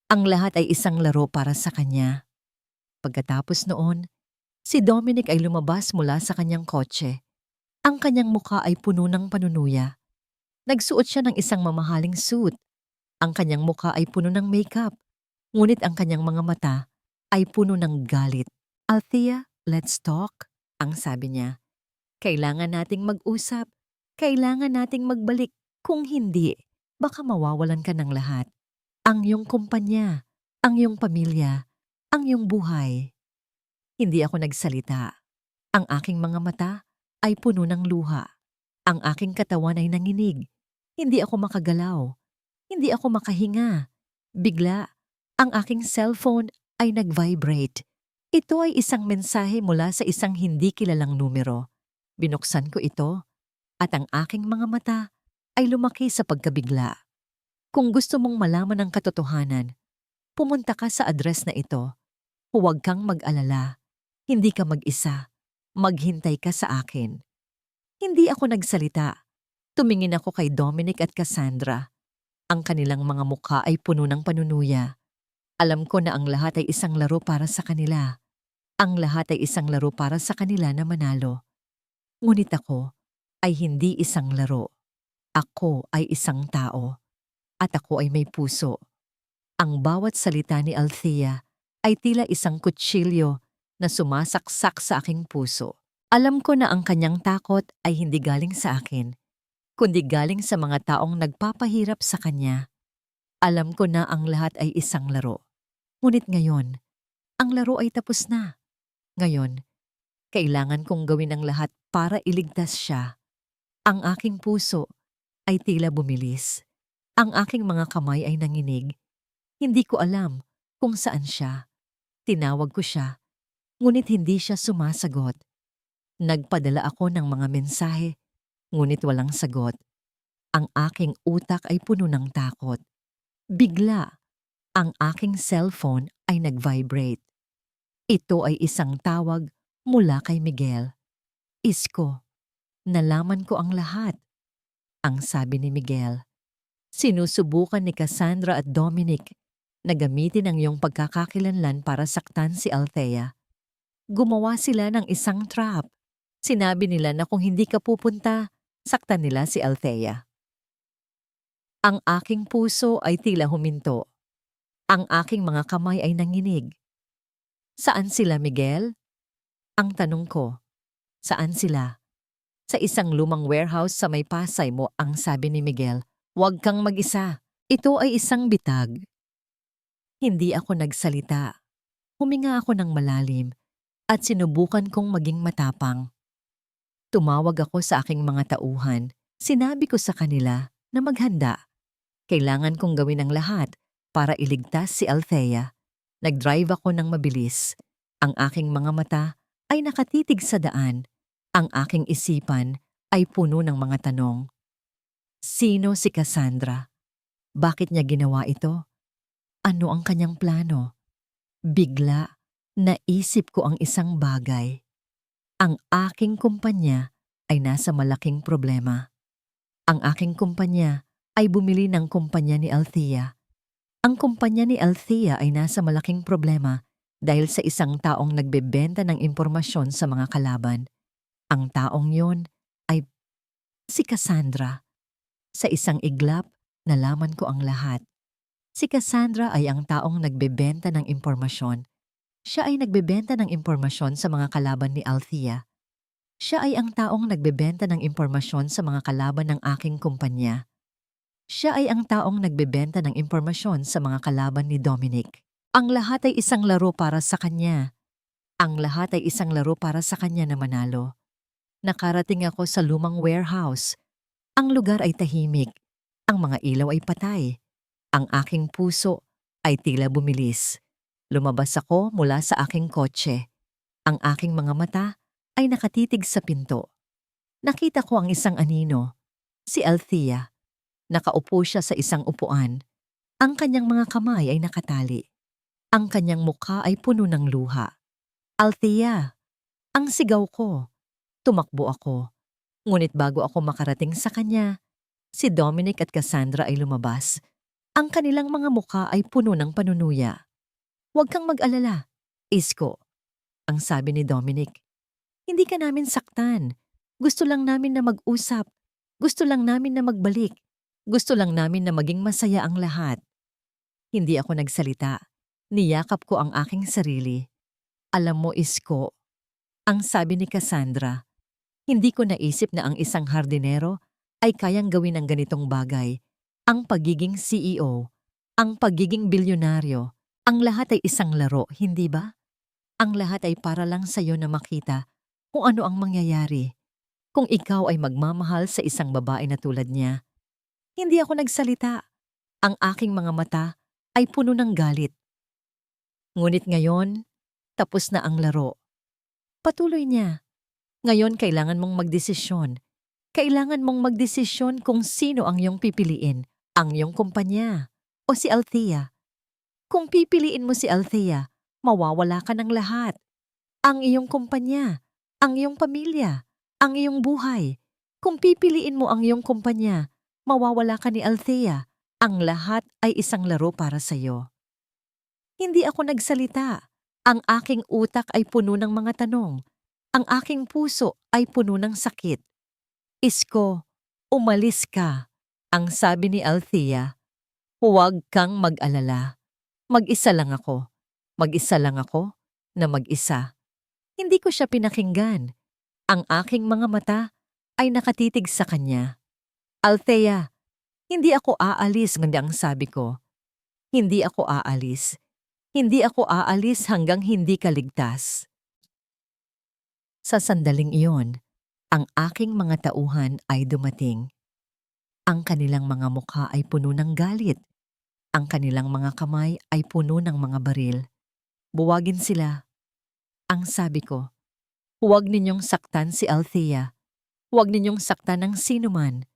Ang lahat ay isang laro para sa kanya. Pagkatapos noon, si Dominic ay lumabas mula sa kanyang kotse. Ang kanyang mukha ay puno ng panunuya. Nagsuot siya ng isang mamahaling suit. Ang kanyang mukha ay puno ng makeup. Ngunit ang kanyang mga mata ay puno ng galit. Althea, let's talk, ang sabi niya. Kailangan nating mag-usap. Kailangan nating magbalik. Kung hindi, baka mawawalan ka ng lahat. Ang iyong kumpanya, ang iyong pamilya, ang iyong buhay. Hindi ako nagsalita. Ang aking mga mata ay puno ng luha. Ang aking katawan ay nanginig. Hindi ako makagalaw. Hindi ako makahinga. Bigla, ang aking cellphone ay nag-vibrate. Ito ay isang mensahe mula sa isang hindi kilalang numero. Binuksan ko ito at ang aking mga mata ay lumaki sa pagkabigla. Kung gusto mong malaman ang katotohanan, pumunta ka sa address na ito. Huwag kang mag-alala. Hindi ka mag-isa. Maghintay ka sa akin. Hindi ako nagsalita. Tumingin ako kay Dominic at Cassandra. Ang kanilang mga mukha ay puno ng panunuya. Alam ko na ang lahat ay isang laro para sa kanila. Ang lahat ay isang laro para sa kanila na manalo. Ngunit ako ay hindi isang laro. Ako ay isang tao. At ako ay may puso. Ang bawat salita ni Althea ay tila isang kutsilyo na sumasaksak sa aking puso. Alam ko na ang kanyang takot ay hindi galing sa akin, kundi galing sa mga taong nagpapahirap sa kanya. Alam ko na ang lahat ay isang laro. Ngunit ngayon, ang laro ay tapos na. Ngayon, kailangan kong gawin ang lahat para iligtas siya. Ang aking puso ay tila bumilis. Ang aking mga kamay ay nanginig. Hindi ko alam kung saan siya. Tinawag ko siya, ngunit hindi siya sumasagot. Nagpadala ako ng mga mensahe, ngunit walang sagot. Ang aking utak ay puno ng takot. Bigla, ang aking cellphone ay nag-vibrate. Ito ay isang tawag mula kay Miguel. Isko, nalaman ko ang lahat. Ang sabi ni Miguel, sinusubukan ni Cassandra at Dominic na gamitin ang iyong pagkakakilanlan para saktan si Althea. Gumawa sila ng isang trap. Sinabi nila na kung hindi ka pupunta, saktan nila si Althea. Ang aking puso ay tila huminto. Ang aking mga kamay ay nanginig. Saan sila, Miguel? Ang tanong ko, saan sila? Sa isang lumang warehouse sa may Pasay mo, ang sabi ni Miguel. Huwag kang mag-isa. Ito ay isang bitag. Hindi ako nagsalita. Huminga ako ng malalim at sinubukan kong maging matapang. Tumawag ako sa aking mga tauhan. Sinabi ko sa kanila na maghanda. Kailangan kong gawin ang lahat para iligtas si Althea. Nag-drive ako ng mabilis. Ang aking mga mata ay nakatitig sa daan. Ang aking isipan ay puno ng mga tanong. Sino si Cassandra? Bakit niya ginawa ito? Ano ang kanyang plano? Bigla, naisip ko ang isang bagay. Ang aking kumpanya ay nasa malaking problema. Ang aking kumpanya ay bumili ng kumpanya ni Althea. Ang kumpanya ni Althea ay nasa malaking problema dahil sa isang taong nagbebenta ng impormasyon sa mga kalaban. Ang taong yon ay si Cassandra. Sa isang iglap, nalaman ko ang lahat. Si Cassandra ay ang taong nagbebenta ng impormasyon. Siya ay nagbebenta ng impormasyon sa mga kalaban ni Althea. Siya ay ang taong nagbebenta ng impormasyon sa mga kalaban ng aking kumpanya. Siya ay ang taong nagbebenta ng impormasyon sa mga kalaban ni Dominic. Ang lahat ay isang laro para sa kanya. Ang lahat ay isang laro para sa kanya na manalo. Nakarating ako sa lumang warehouse. Ang lugar ay tahimik. Ang mga ilaw ay patay. Ang aking puso ay tila bumilis. Lumabas ako mula sa aking kotse. Ang aking mga mata ay nakatitig sa pinto. Nakita ko ang isang anino, si Althea. Nakaupo siya sa isang upuan. Ang kanyang mga kamay ay nakatali. Ang kanyang mukha ay puno ng luha. Althea! Ang sigaw ko. Tumakbo ako. Ngunit bago ako makarating sa kanya, si Dominic at Cassandra ay lumabas. Ang kanilang mga mukha ay puno ng panunuya. Huwag kang mag-alala, Isko, ang sabi ni Dominic. Hindi ka namin saktan. Gusto lang namin na mag-usap. Gusto lang namin na magbalik. Gusto lang namin na maging masaya ang lahat. Hindi ako nagsalita. Niyakap ko ang aking sarili. Alam mo, Isko, ang sabi ni Cassandra, hindi ko naisip na ang isang hardinero ay kayang gawin ang ganitong bagay. Ang pagiging CEO, ang pagiging bilyonaryo, ang lahat ay isang laro, hindi ba? Ang lahat ay para lang sa'yo na makita kung ano ang mangyayari. Kung ikaw ay magmamahal sa isang babae na tulad niya. Hindi ako nagsalita. Ang aking mga mata ay puno ng galit. Ngunit ngayon, tapos na ang laro. Patuloy niya. Ngayon kailangan mong magdesisyon. Kailangan mong magdesisyon kung sino ang iyong pipiliin, ang iyong kumpanya o si Althea. Kung pipiliin mo si Althea, mawawala ka ng lahat. Ang iyong kumpanya, ang iyong pamilya, ang iyong buhay. Kung pipiliin mo ang iyong kumpanya, mawawala ka ni Althea. Ang lahat ay isang laro para sa iyo. Hindi ako nagsalita. Ang aking utak ay puno ng mga tanong. Ang aking puso ay puno ng sakit. Isko, umalis ka. Ang sabi ni Althea, huwag kang mag-alala. Mag-isa lang ako. Mag-isa lang ako na mag-isa. Hindi ko siya pinakinggan. Ang aking mga mata ay nakatitig sa kanya. Althea, hindi ako aalis, ngandi ang sabi ko. Hindi ako aalis. Hindi ako aalis hanggang hindi ka ligtas. Sa sandaling iyon, ang aking mga tauhan ay dumating. Ang kanilang mga mukha ay puno ng galit. Ang kanilang mga kamay ay puno ng mga baril. Buwagin sila. Ang sabi ko, huwag ninyong saktan si Althea. Huwag ninyong saktan ng sinuman.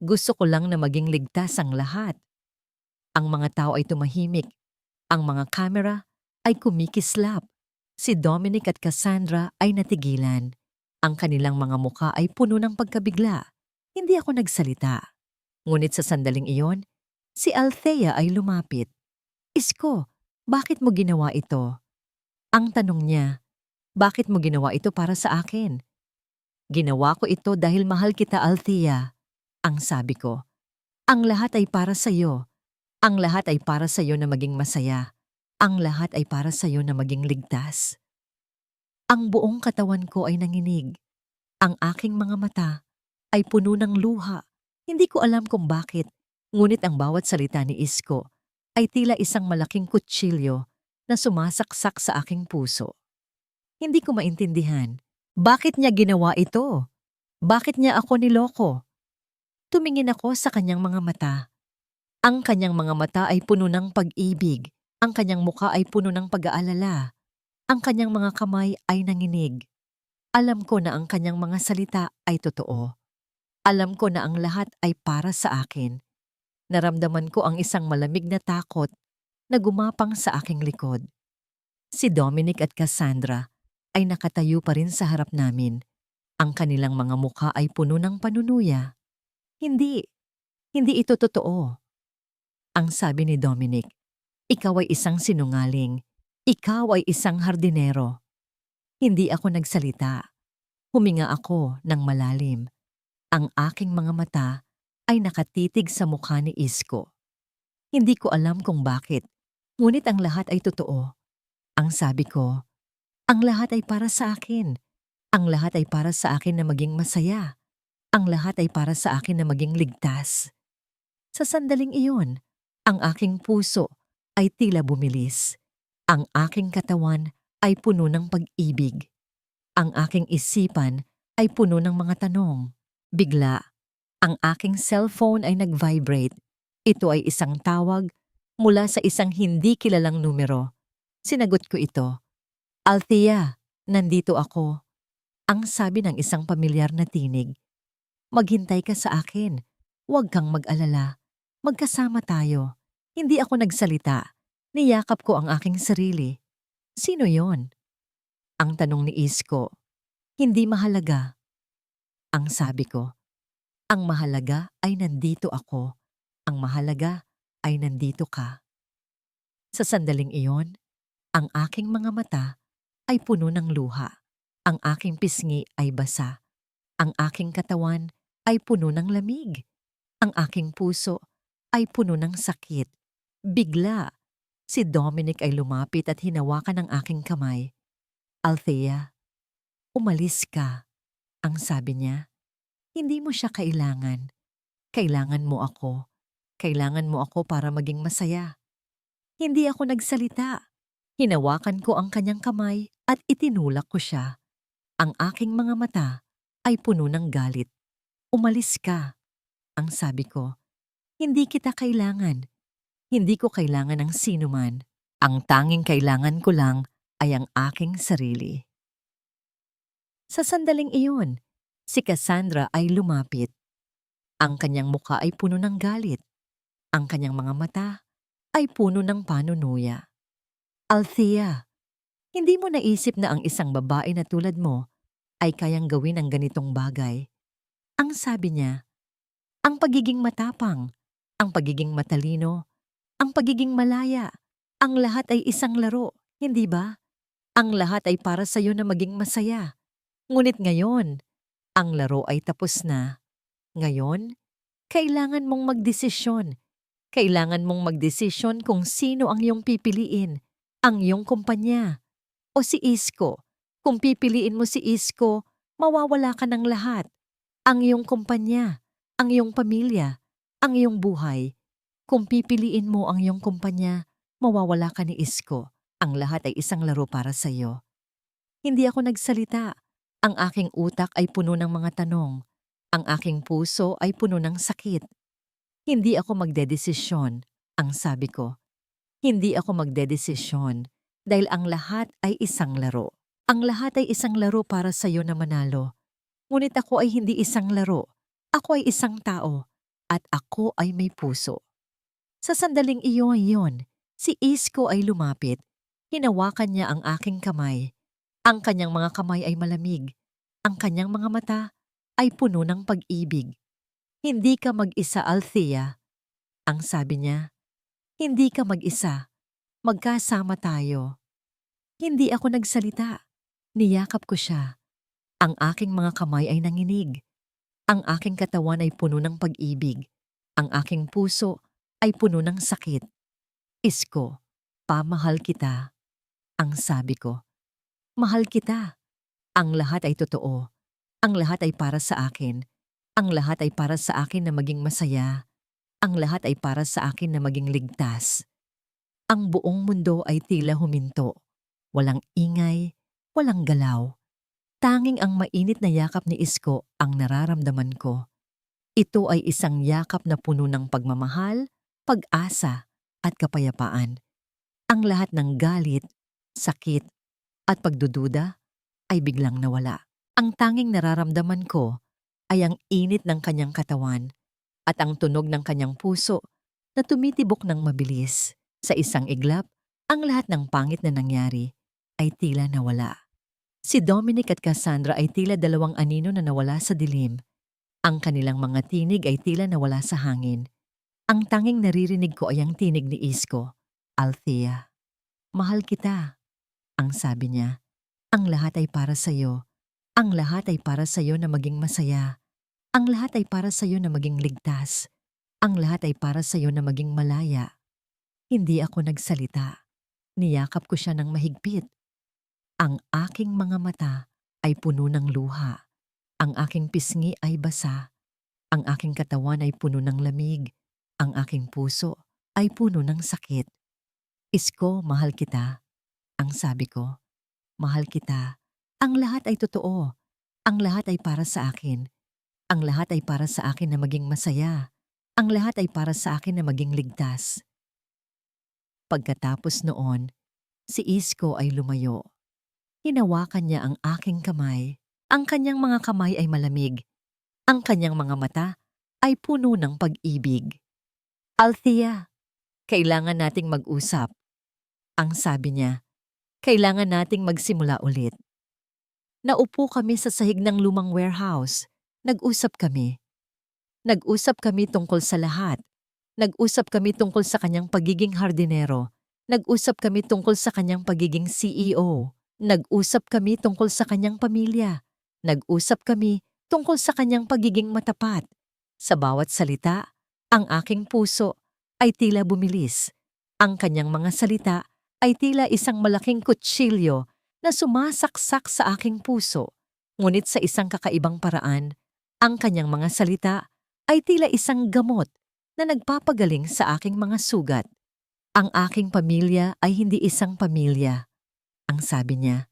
Gusto ko lang na maging ligtas ang lahat. Ang mga tao ay tumahimik. Ang mga kamera ay kumikislap. Si Dominic at Cassandra ay natigilan. Ang kanilang mga mukha ay puno ng pagkabigla. Hindi ako nagsalita. Ngunit sa sandaling iyon, si Althea ay lumapit. Isko, bakit mo ginawa ito? Ang tanong niya, bakit mo ginawa ito para sa akin? Ginawa ko ito dahil mahal kita, Althea. Ang sabi ko, ang lahat ay para sa iyo. Ang lahat ay para sa iyo na maging masaya. Ang lahat ay para sa iyo na maging ligtas. Ang buong katawan ko ay nanginig. Ang aking mga mata ay puno ng luha. Hindi ko alam kung bakit, ngunit ang bawat salita ni Isko ay tila isang malaking kutsilyo na sumasaksak sa aking puso. Hindi ko maintindihan. Bakit niya ginawa ito? Bakit niya ako niloko? Tumingin ako sa kanyang mga mata. Ang kanyang mga mata ay puno ng pag-ibig. Ang kanyang mukha ay puno ng pag-aalala. Ang kanyang mga kamay ay nanginig. Alam ko na ang kanyang mga salita ay totoo. Alam ko na ang lahat ay para sa akin. Naramdaman ko ang isang malamig na takot na gumapang sa aking likod. Si Dominic at Cassandra ay nakatayo pa rin sa harap namin. Ang kanilang mga mukha ay puno ng panunuya. Hindi, hindi ito totoo. Ang sabi ni Dominic, ikaw ay isang sinungaling. Ikaw ay isang hardinero. Hindi ako nagsalita. Huminga ako ng malalim. Ang aking mga mata ay nakatitig sa mukha ni Isko. Hindi ko alam kung bakit, ngunit ang lahat ay totoo. Ang sabi ko, ang lahat ay para sa akin. Ang lahat ay para sa akin na maging masaya. Ang lahat ay para sa akin na maging ligtas. Sa sandaling iyon, ang aking puso ay tila bumilis. Ang aking katawan ay puno ng pag-ibig. Ang aking isipan ay puno ng mga tanong. Bigla, ang aking cellphone ay nag-vibrate. Ito ay isang tawag mula sa isang hindi kilalang numero. Sinagot ko ito. Althea, nandito ako. Ang sabi ng isang pamilyar na tinig. Maghintay ka sa akin. Huwag kang mag-alala. Magkasama tayo. Hindi ako nagsalita. Niyakap ko ang aking sarili. Sino yon? Ang tanong ni Isko. Hindi mahalaga. Ang sabi ko. Ang mahalaga ay nandito ako. Ang mahalaga ay nandito ka. Sa sandaling iyon, ang aking mga mata ay puno ng luha. Ang aking pisngi ay basa. Ang aking katawan ay puno ng lamig. Ang aking puso ay puno ng sakit. Bigla, si Dominic ay lumapit at hinawakan ang aking kamay. Althea, umalis ka. Ang sabi niya, hindi mo siya kailangan. Kailangan mo ako. Kailangan mo ako para maging masaya. Hindi ako nagsalita. Hinawakan ko ang kanyang kamay at itinulak ko siya. Ang aking mga mata ay puno ng galit. Umalis ka. Ang sabi ko, hindi kita kailangan. Hindi ko kailangan ng sinuman. Ang tanging kailangan ko lang ay ang aking sarili. Sa sandaling iyon, si Cassandra ay lumapit. Ang kanyang mukha ay puno ng galit. Ang kanyang mga mata ay puno ng panunuya. Althea, hindi mo naisip na ang isang babae na tulad mo ay kayang gawin ang ganitong bagay. Ang sabi niya, ang pagiging matapang, ang pagiging matalino, ang pagiging malaya, ang lahat ay isang laro, hindi ba? Ang lahat ay para sa iyo na maging masaya. Ngunit ngayon, ang laro ay tapos na. Ngayon, kailangan mong magdesisyon. Kailangan mong magdesisyon kung sino ang iyong pipiliin, ang iyong kumpanya o si Isko. Kung pipiliin mo si Isko, mawawala ka ng lahat. Ang iyong kumpanya, ang iyong pamilya, ang iyong buhay. Kung pipiliin mo ang iyong kumpanya, mawawala ka ni Isko. Ang lahat ay isang laro para sa iyo. Hindi ako nagsalita. Ang aking utak ay puno ng mga tanong. Ang aking puso ay puno ng sakit. Hindi ako magdedesisyon, ang sabi ko. Hindi ako magdedesisyon dahil ang lahat ay isang laro. Ang lahat ay isang laro para sa iyo na manalo. Ngunit ako ay hindi isang laro. Ako ay isang tao at ako ay may puso. Sa sandaling iyon, si Isko ay lumapit. Hinawakan niya ang aking kamay. Ang kanyang mga kamay ay malamig. Ang kanyang mga mata ay puno ng pag-ibig. Hindi ka mag-isa, Althea. Ang sabi niya, hindi ka mag-isa. Magkasama tayo. Hindi ako nagsalita. Niyakap ko siya. Ang aking mga kamay ay nanginig. Ang aking katawan ay puno ng pag-ibig. Ang aking puso ay puno ng sakit. Isko, pamahal kita. Ang sabi ko, mahal kita. Ang lahat ay totoo. Ang lahat ay para sa akin. Ang lahat ay para sa akin na maging masaya. Ang lahat ay para sa akin na maging ligtas. Ang buong mundo ay tila huminto. Walang ingay, walang galaw. Tanging ang mainit na yakap ni Isko ang nararamdaman ko. Ito ay isang yakap na puno ng pagmamahal, pag-asa, at kapayapaan. Ang lahat ng galit, sakit, at pagdududa ay biglang nawala. Ang tanging nararamdaman ko ay ang init ng kanyang katawan at ang tunog ng kanyang puso na tumitibok ng mabilis. Sa isang iglap, ang lahat ng pangit na nangyari ay tila nawala. Si Dominic at Cassandra ay tila dalawang anino na nawala sa dilim. Ang kanilang mga tinig ay tila nawala sa hangin. Ang tanging naririnig ko ay ang tinig ni Isko. Althea, mahal kita. Ang sabi niya, ang lahat ay para sa'yo. Ang lahat ay para sa'yo na maging masaya. Ang lahat ay para sa'yo na maging ligtas. Ang lahat ay para sa'yo na maging malaya. Hindi ako nagsalita. Niyakap ko siya ng mahigpit. Ang aking mga mata ay puno ng luha. Ang aking pisngi ay basa. Ang aking katawan ay puno ng lamig. Ang aking puso ay puno ng sakit. Isko, mahal kita. Ang sabi ko, mahal kita. Ang lahat ay totoo. Ang lahat ay para sa akin. Ang lahat ay para sa akin na maging masaya. Ang lahat ay para sa akin na maging ligtas. Pagkatapos noon, si Isko ay lumayo. Hinawakan niya ang aking kamay. Ang kanyang mga kamay ay malamig. Ang kanyang mga mata ay puno ng pag-ibig. Althea, kailangan nating mag-usap. Ang sabi niya, kailangan nating magsimula ulit. Naupo kami sa sahig ng lumang warehouse. Nag-usap kami. Nag-usap kami tungkol sa lahat. Nag-usap kami tungkol sa kanyang pagiging hardinero. Nag-usap kami tungkol sa kanyang pagiging CEO. Nag-usap kami tungkol sa kanyang pamilya. Nag-usap kami tungkol sa kanyang pagiging matapat. Sa bawat salita, ang aking puso ay tila bumilis. Ang kanyang mga salita ay tila isang malaking kutsilyo na sumasaksak sa aking puso. Ngunit sa isang kakaibang paraan, ang kanyang mga salita ay tila isang gamot na nagpapagaling sa aking mga sugat. Ang aking pamilya ay hindi isang pamilya. Ang sabi niya,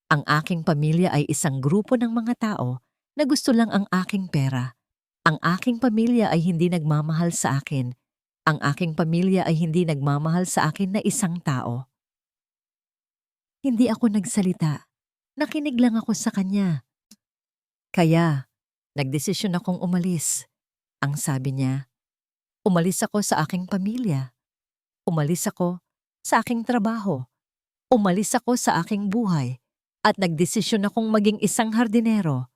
ang aking pamilya ay isang grupo ng mga tao na gusto lang ang aking pera. Ang aking pamilya ay hindi nagmamahal sa akin. Ang aking pamilya ay hindi nagmamahal sa akin na isang tao. Hindi ako nagsalita. Nakinig lang ako sa kanya. Kaya, nagdesisyon akong umalis. Ang sabi niya, umalis ako sa aking pamilya. Umalis ako sa aking trabaho. Umalis ako sa aking buhay. At nagdesisyon akong maging isang hardinero.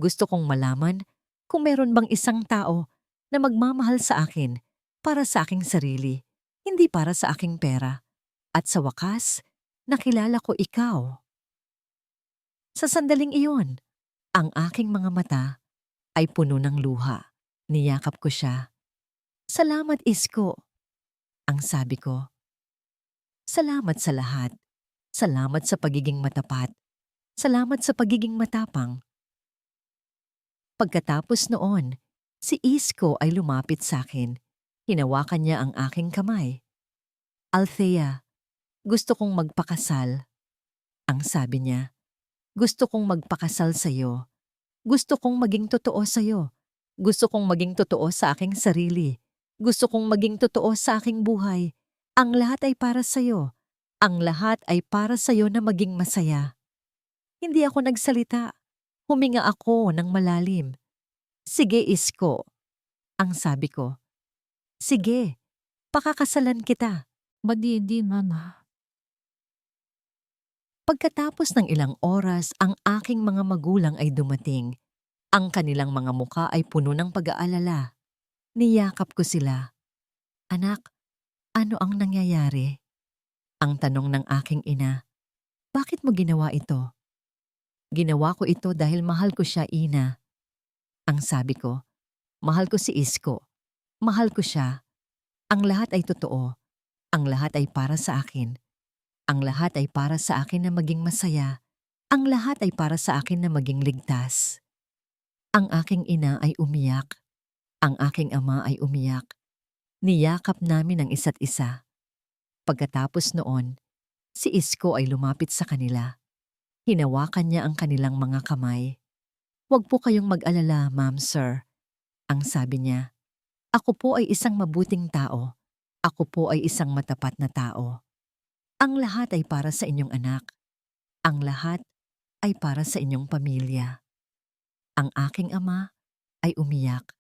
Gusto kong malaman kung meron bang isang tao na magmamahal sa akin para sa aking sarili, hindi para sa aking pera. At sa wakas, nakilala ko ikaw. Sa sandaling iyon, ang aking mga mata ay puno ng luha. Niyakap ko siya. Salamat, Isko. Ang sabi ko, salamat sa lahat. Salamat sa pagiging matapat. Salamat sa pagiging matapang. Pagkatapos noon, si Isko ay lumapit sa akin. Hinawakan niya ang aking kamay. Althea, gusto kong magpakasal. Ang sabi niya, gusto kong magpakasal sa'yo. Gusto kong maging totoo sa'yo. Gusto kong maging totoo sa aking sarili. Gusto kong maging totoo sa aking buhay. Ang lahat ay para sa'yo. Ang lahat ay para sa'yo na maging masaya. Hindi ako nagsalita. Huminga ako ng malalim. Sige, Isko. Ang sabi ko. Sige, pakakasalan kita. Madidi, mama. Pagkatapos ng ilang oras, ang aking mga magulang ay dumating. Ang kanilang mga muka ay puno ng pag-aalala. Niyakap ko sila. Anak, ano ang nangyayari? Ang tanong ng aking ina. Bakit mo ginawa ito? Ginawa ko ito dahil mahal ko siya, ina. Ang sabi ko, mahal ko si Isko. Mahal ko siya. Ang lahat ay totoo. Ang lahat ay para sa akin. Ang lahat ay para sa akin na maging masaya. Ang lahat ay para sa akin na maging ligtas. Ang aking ina ay umiyak. Ang aking ama ay umiyak. Niyakap namin ang isa't isa. Pagkatapos noon, si Isko ay lumapit sa kanila. Hinawakan niya ang kanilang mga kamay. "Huwag po kayong mag-alala, ma'am, sir." Ang sabi niya, "Ako po ay isang mabuting tao. Ako po ay isang matapat na tao. Ang lahat ay para sa inyong anak. Ang lahat ay para sa inyong pamilya." Ang aking ama ay umiyak.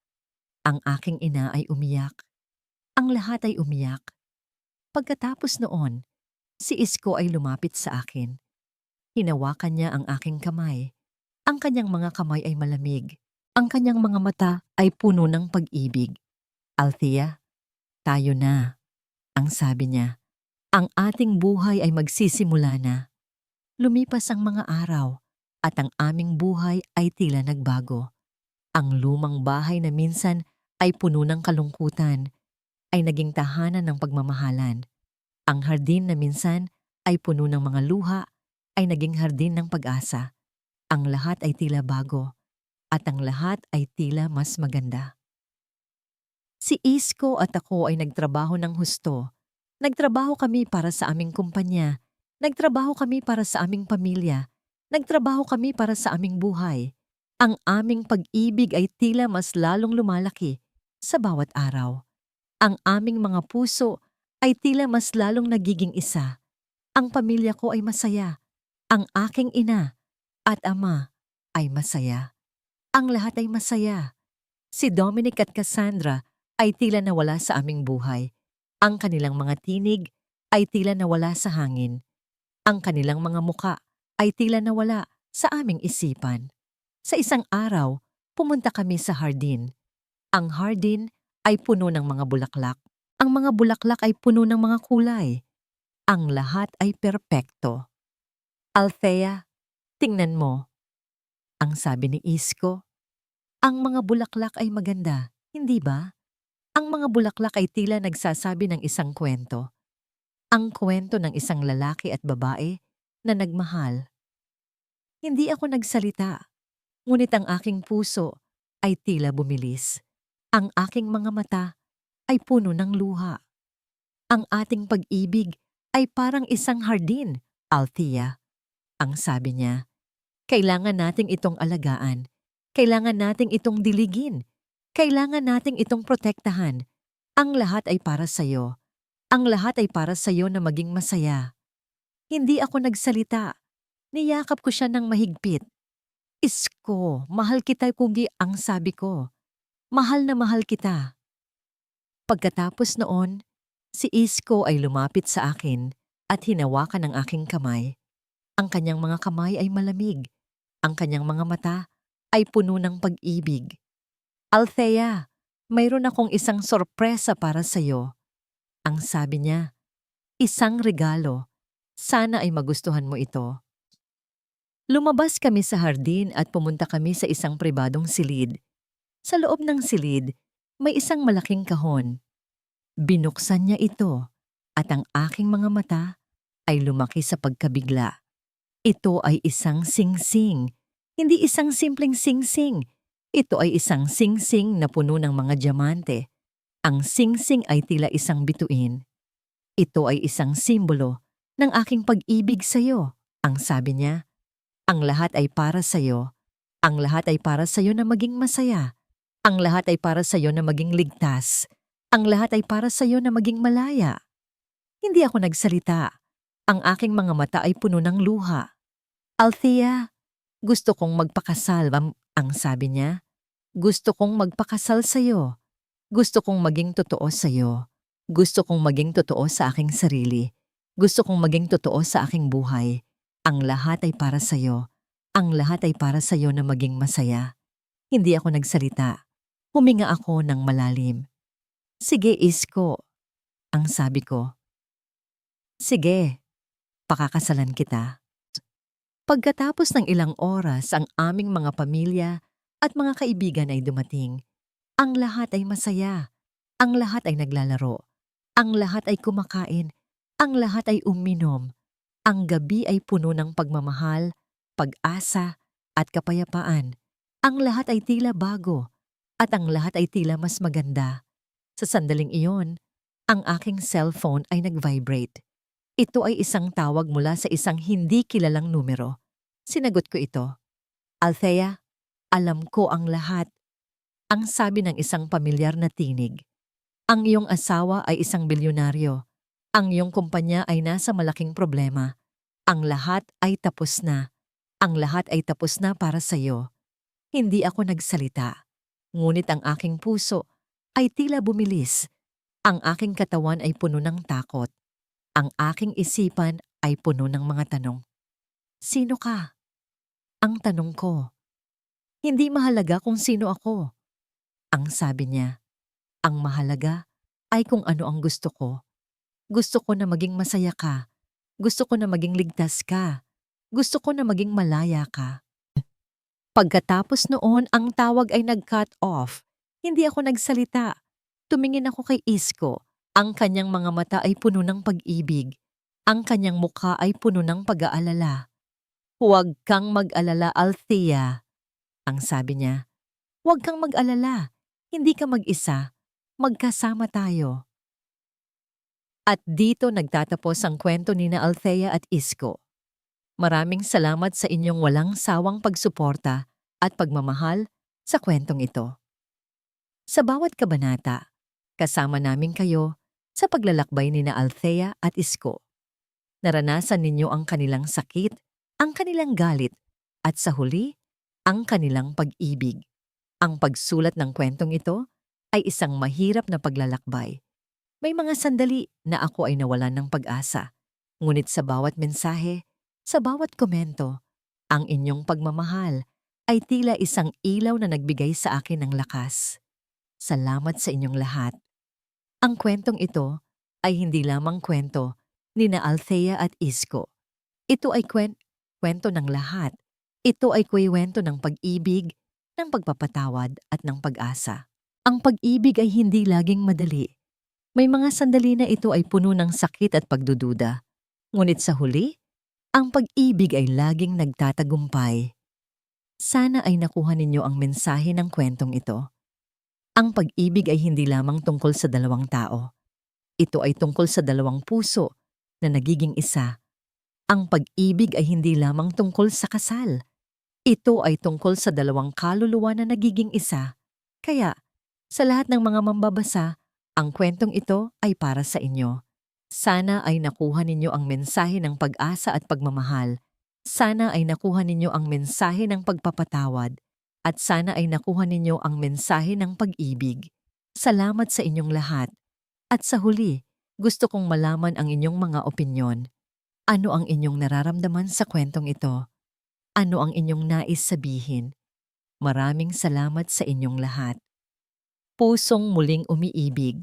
Ang aking ina ay umiyak. Ang lahat ay umiyak. Pagkatapos noon, si Isko ay lumapit sa akin. Hinawakan niya ang aking kamay. Ang kanyang mga kamay ay malamig. Ang kanyang mga mata ay puno ng pag-ibig. "Althea, tayo na," ang sabi niya. "Ang ating buhay ay magsisimula na." Lumipas ang mga araw at ang aming buhay ay tila nagbago. Ang lumang bahay na minsan ay puno ng kalungkutan ay naging tahanan ng pagmamahalan. Ang hardin na minsan ay puno ng mga luha ay naging hardin ng pag-asa. Ang lahat ay tila bago at ang lahat ay tila mas maganda. Si Isko at ako ay nagtrabaho ng husto. Nagtrabaho kami para sa aming kumpanya. Nagtrabaho kami para sa aming pamilya. Nagtrabaho kami para sa aming buhay. Ang aming pag-ibig ay tila mas lalong lumalaki sa bawat araw. Ang aming mga puso ay tila mas lalong nagiging isa. Ang pamilya ko ay masaya. Ang aking ina at ama ay masaya. Ang lahat ay masaya. Si Dominic at Cassandra ay tila nawala sa aming buhay. Ang kanilang mga tinig ay tila nawala sa hangin. Ang kanilang mga muka ay tila nawala sa aming isipan. Sa isang araw, pumunta kami sa hardin. Ang hardin ay puno ng mga bulaklak. Ang mga bulaklak ay puno ng mga kulay. Ang lahat ay perpekto. "Althea, tingnan mo," ang sabi ni Isko. "Ang mga bulaklak ay maganda, hindi ba? Ang mga bulaklak ay tila nagsasabi ng isang kwento. Ang kwento ng isang lalaki at babae na nagmahal." Hindi ako nagsalita, ngunit ang aking puso ay tila bumilis. Ang aking mga mata ay puno ng luha. "Ang ating pag-ibig ay parang isang hardin, Althea," ang sabi niya. "Kailangan nating itong alagaan. Kailangan nating itong diligin. Kailangan nating itong protektahan. Ang lahat ay para sa'yo. Ang lahat ay para sa'yo na maging masaya." Hindi ako nagsalita. Niyakap ko siya ng mahigpit. "Isko, mahal kita kugi," ang sabi ko. "Mahal na mahal kita." Pagkatapos noon, si Isko ay lumapit sa akin at hinawakan ang aking kamay. Ang kanyang mga kamay ay malamig. Ang kanyang mga mata ay puno ng pag-ibig. "Althea, mayroon akong isang sorpresa para sa'yo," ang sabi niya. "Isang regalo. Sana ay magustuhan mo ito." Lumabas kami sa hardin at pumunta kami sa isang pribadong silid. Sa loob ng silid, may isang malaking kahon. Binuksan niya ito at ang aking mga mata ay lumaki sa pagkabigla. Ito ay isang singsing. Hindi isang simpleng singsing. Ito ay isang singsing na puno ng mga diamante. Ang singsing ay tila isang bituin. "Ito ay isang simbolo ng aking pag-ibig sa iyo," ang sabi niya. "Ang lahat ay para sa iyo. Ang lahat ay para sa iyo na maging masaya. Ang lahat ay para sa iyo na maging ligtas. Ang lahat ay para sa iyo na maging malaya." Hindi ako nagsalita. Ang aking mga mata ay puno ng luha. "Althea, gusto kong magpakasal," ang sabi niya. "Gusto kong magpakasal sa iyo. Gusto kong maging totoo sa iyo. Gusto kong maging totoo sa aking sarili. Gusto kong maging totoo sa aking buhay. Ang lahat ay para sa iyo. Ang lahat ay para sa iyo na maging masaya." Hindi ako nagsalita. Huminga ako ng malalim. "Sige, Isko," ang sabi ko. "Sige, pakakasalan kita." Pagkatapos ng ilang oras, ang aming mga pamilya at mga kaibigan ay dumating. Ang lahat ay masaya. Ang lahat ay naglalaro. Ang lahat ay kumakain. Ang lahat ay uminom. Ang gabi ay puno ng pagmamahal, pag-asa, at kapayapaan. Ang lahat ay tila bago, at ang lahat ay tila mas maganda. Sa sandaling iyon, ang aking cellphone ay nag-vibrate. Ito ay isang tawag mula sa isang hindi kilalang numero. Sinagot ko ito. Althea, alam ko ang lahat. Ang sabi ng isang pamilyar na tinig. Ang iyong asawa ay isang bilyonaryo. Ang iyong kumpanya ay nasa malaking problema. Ang lahat ay tapos na. Ang lahat ay tapos na para sa iyo. Hindi ako nagsalita. Ngunit ang aking puso ay tila bumilis. Ang aking katawan ay puno ng takot. Ang aking isipan ay puno ng mga tanong. Sino ka? Ang tanong ko. Hindi mahalaga kung sino ako. Ang sabi niya, ang mahalaga ay kung ano ang gusto ko. Gusto ko na maging masaya ka. Gusto ko na maging ligtas ka. Gusto ko na maging malaya ka. Pagkatapos noon, ang tawag ay nag-cut off. Hindi ako nagsalita. Tumingin ako kay Isko. Ang kanyang mga mata ay puno ng pag-ibig. Ang kanyang mukha ay puno ng pag-aalala. Huwag kang mag-alala, Althea. Ang sabi niya, huwag kang mag-alala. Hindi ka mag-isa. Magkasama tayo. At dito nagtatapos ang kwento ni na Althea at Isko. Maraming salamat sa inyong walang sawang pagsuporta at pagmamahal sa kwentong ito. Sa bawat kabanata, kasama namin kayo sa paglalakbay ni na Althea at Isko. Naranasan ninyo ang kanilang sakit, ang kanilang galit, at sa huli, ang kanilang pag-ibig. Ang pagsulat ng kwentong ito ay isang mahirap na paglalakbay. May mga sandali na ako ay nawalan ng pag-asa. Ngunit sa bawat mensahe, sa bawat komento, ang inyong pagmamahal ay tila isang ilaw na nagbigay sa akin ng lakas. Salamat sa inyong lahat. Ang kwentong ito ay hindi lamang kwento ni na Althea at Isko. Ito ay kwento ng lahat. Ito ay kwento ng pag-ibig, ng pagpapatawad at ng pag-asa. Ang pag-ibig ay hindi laging madali. May mga sandali na ito ay puno ng sakit at pagdududa. Ngunit sa huli, ang pag-ibig ay laging nagtatagumpay. Sana ay nakuha ninyo ang mensahe ng kwentong ito. Ang pag-ibig ay hindi lamang tungkol sa dalawang tao. Ito ay tungkol sa dalawang puso na nagiging isa. Ang pag-ibig ay hindi lamang tungkol sa kasal. Ito ay tungkol sa dalawang kaluluwa na nagiging isa. Kaya, sa lahat ng mga mambabasa, ang kwentong ito ay para sa inyo. Sana ay nakuha ninyo ang mensahe ng pag-asa at pagmamahal. Sana ay nakuha ninyo ang mensahe ng pagpapatawad. At sana ay nakuha ninyo ang mensahe ng pag-ibig. Salamat sa inyong lahat. At sa huli, gusto kong malaman ang inyong mga opinyon. Ano ang inyong nararamdaman sa kwentong ito? Ano ang inyong nais sabihin? Maraming salamat sa inyong lahat. Pusong muling umiibig.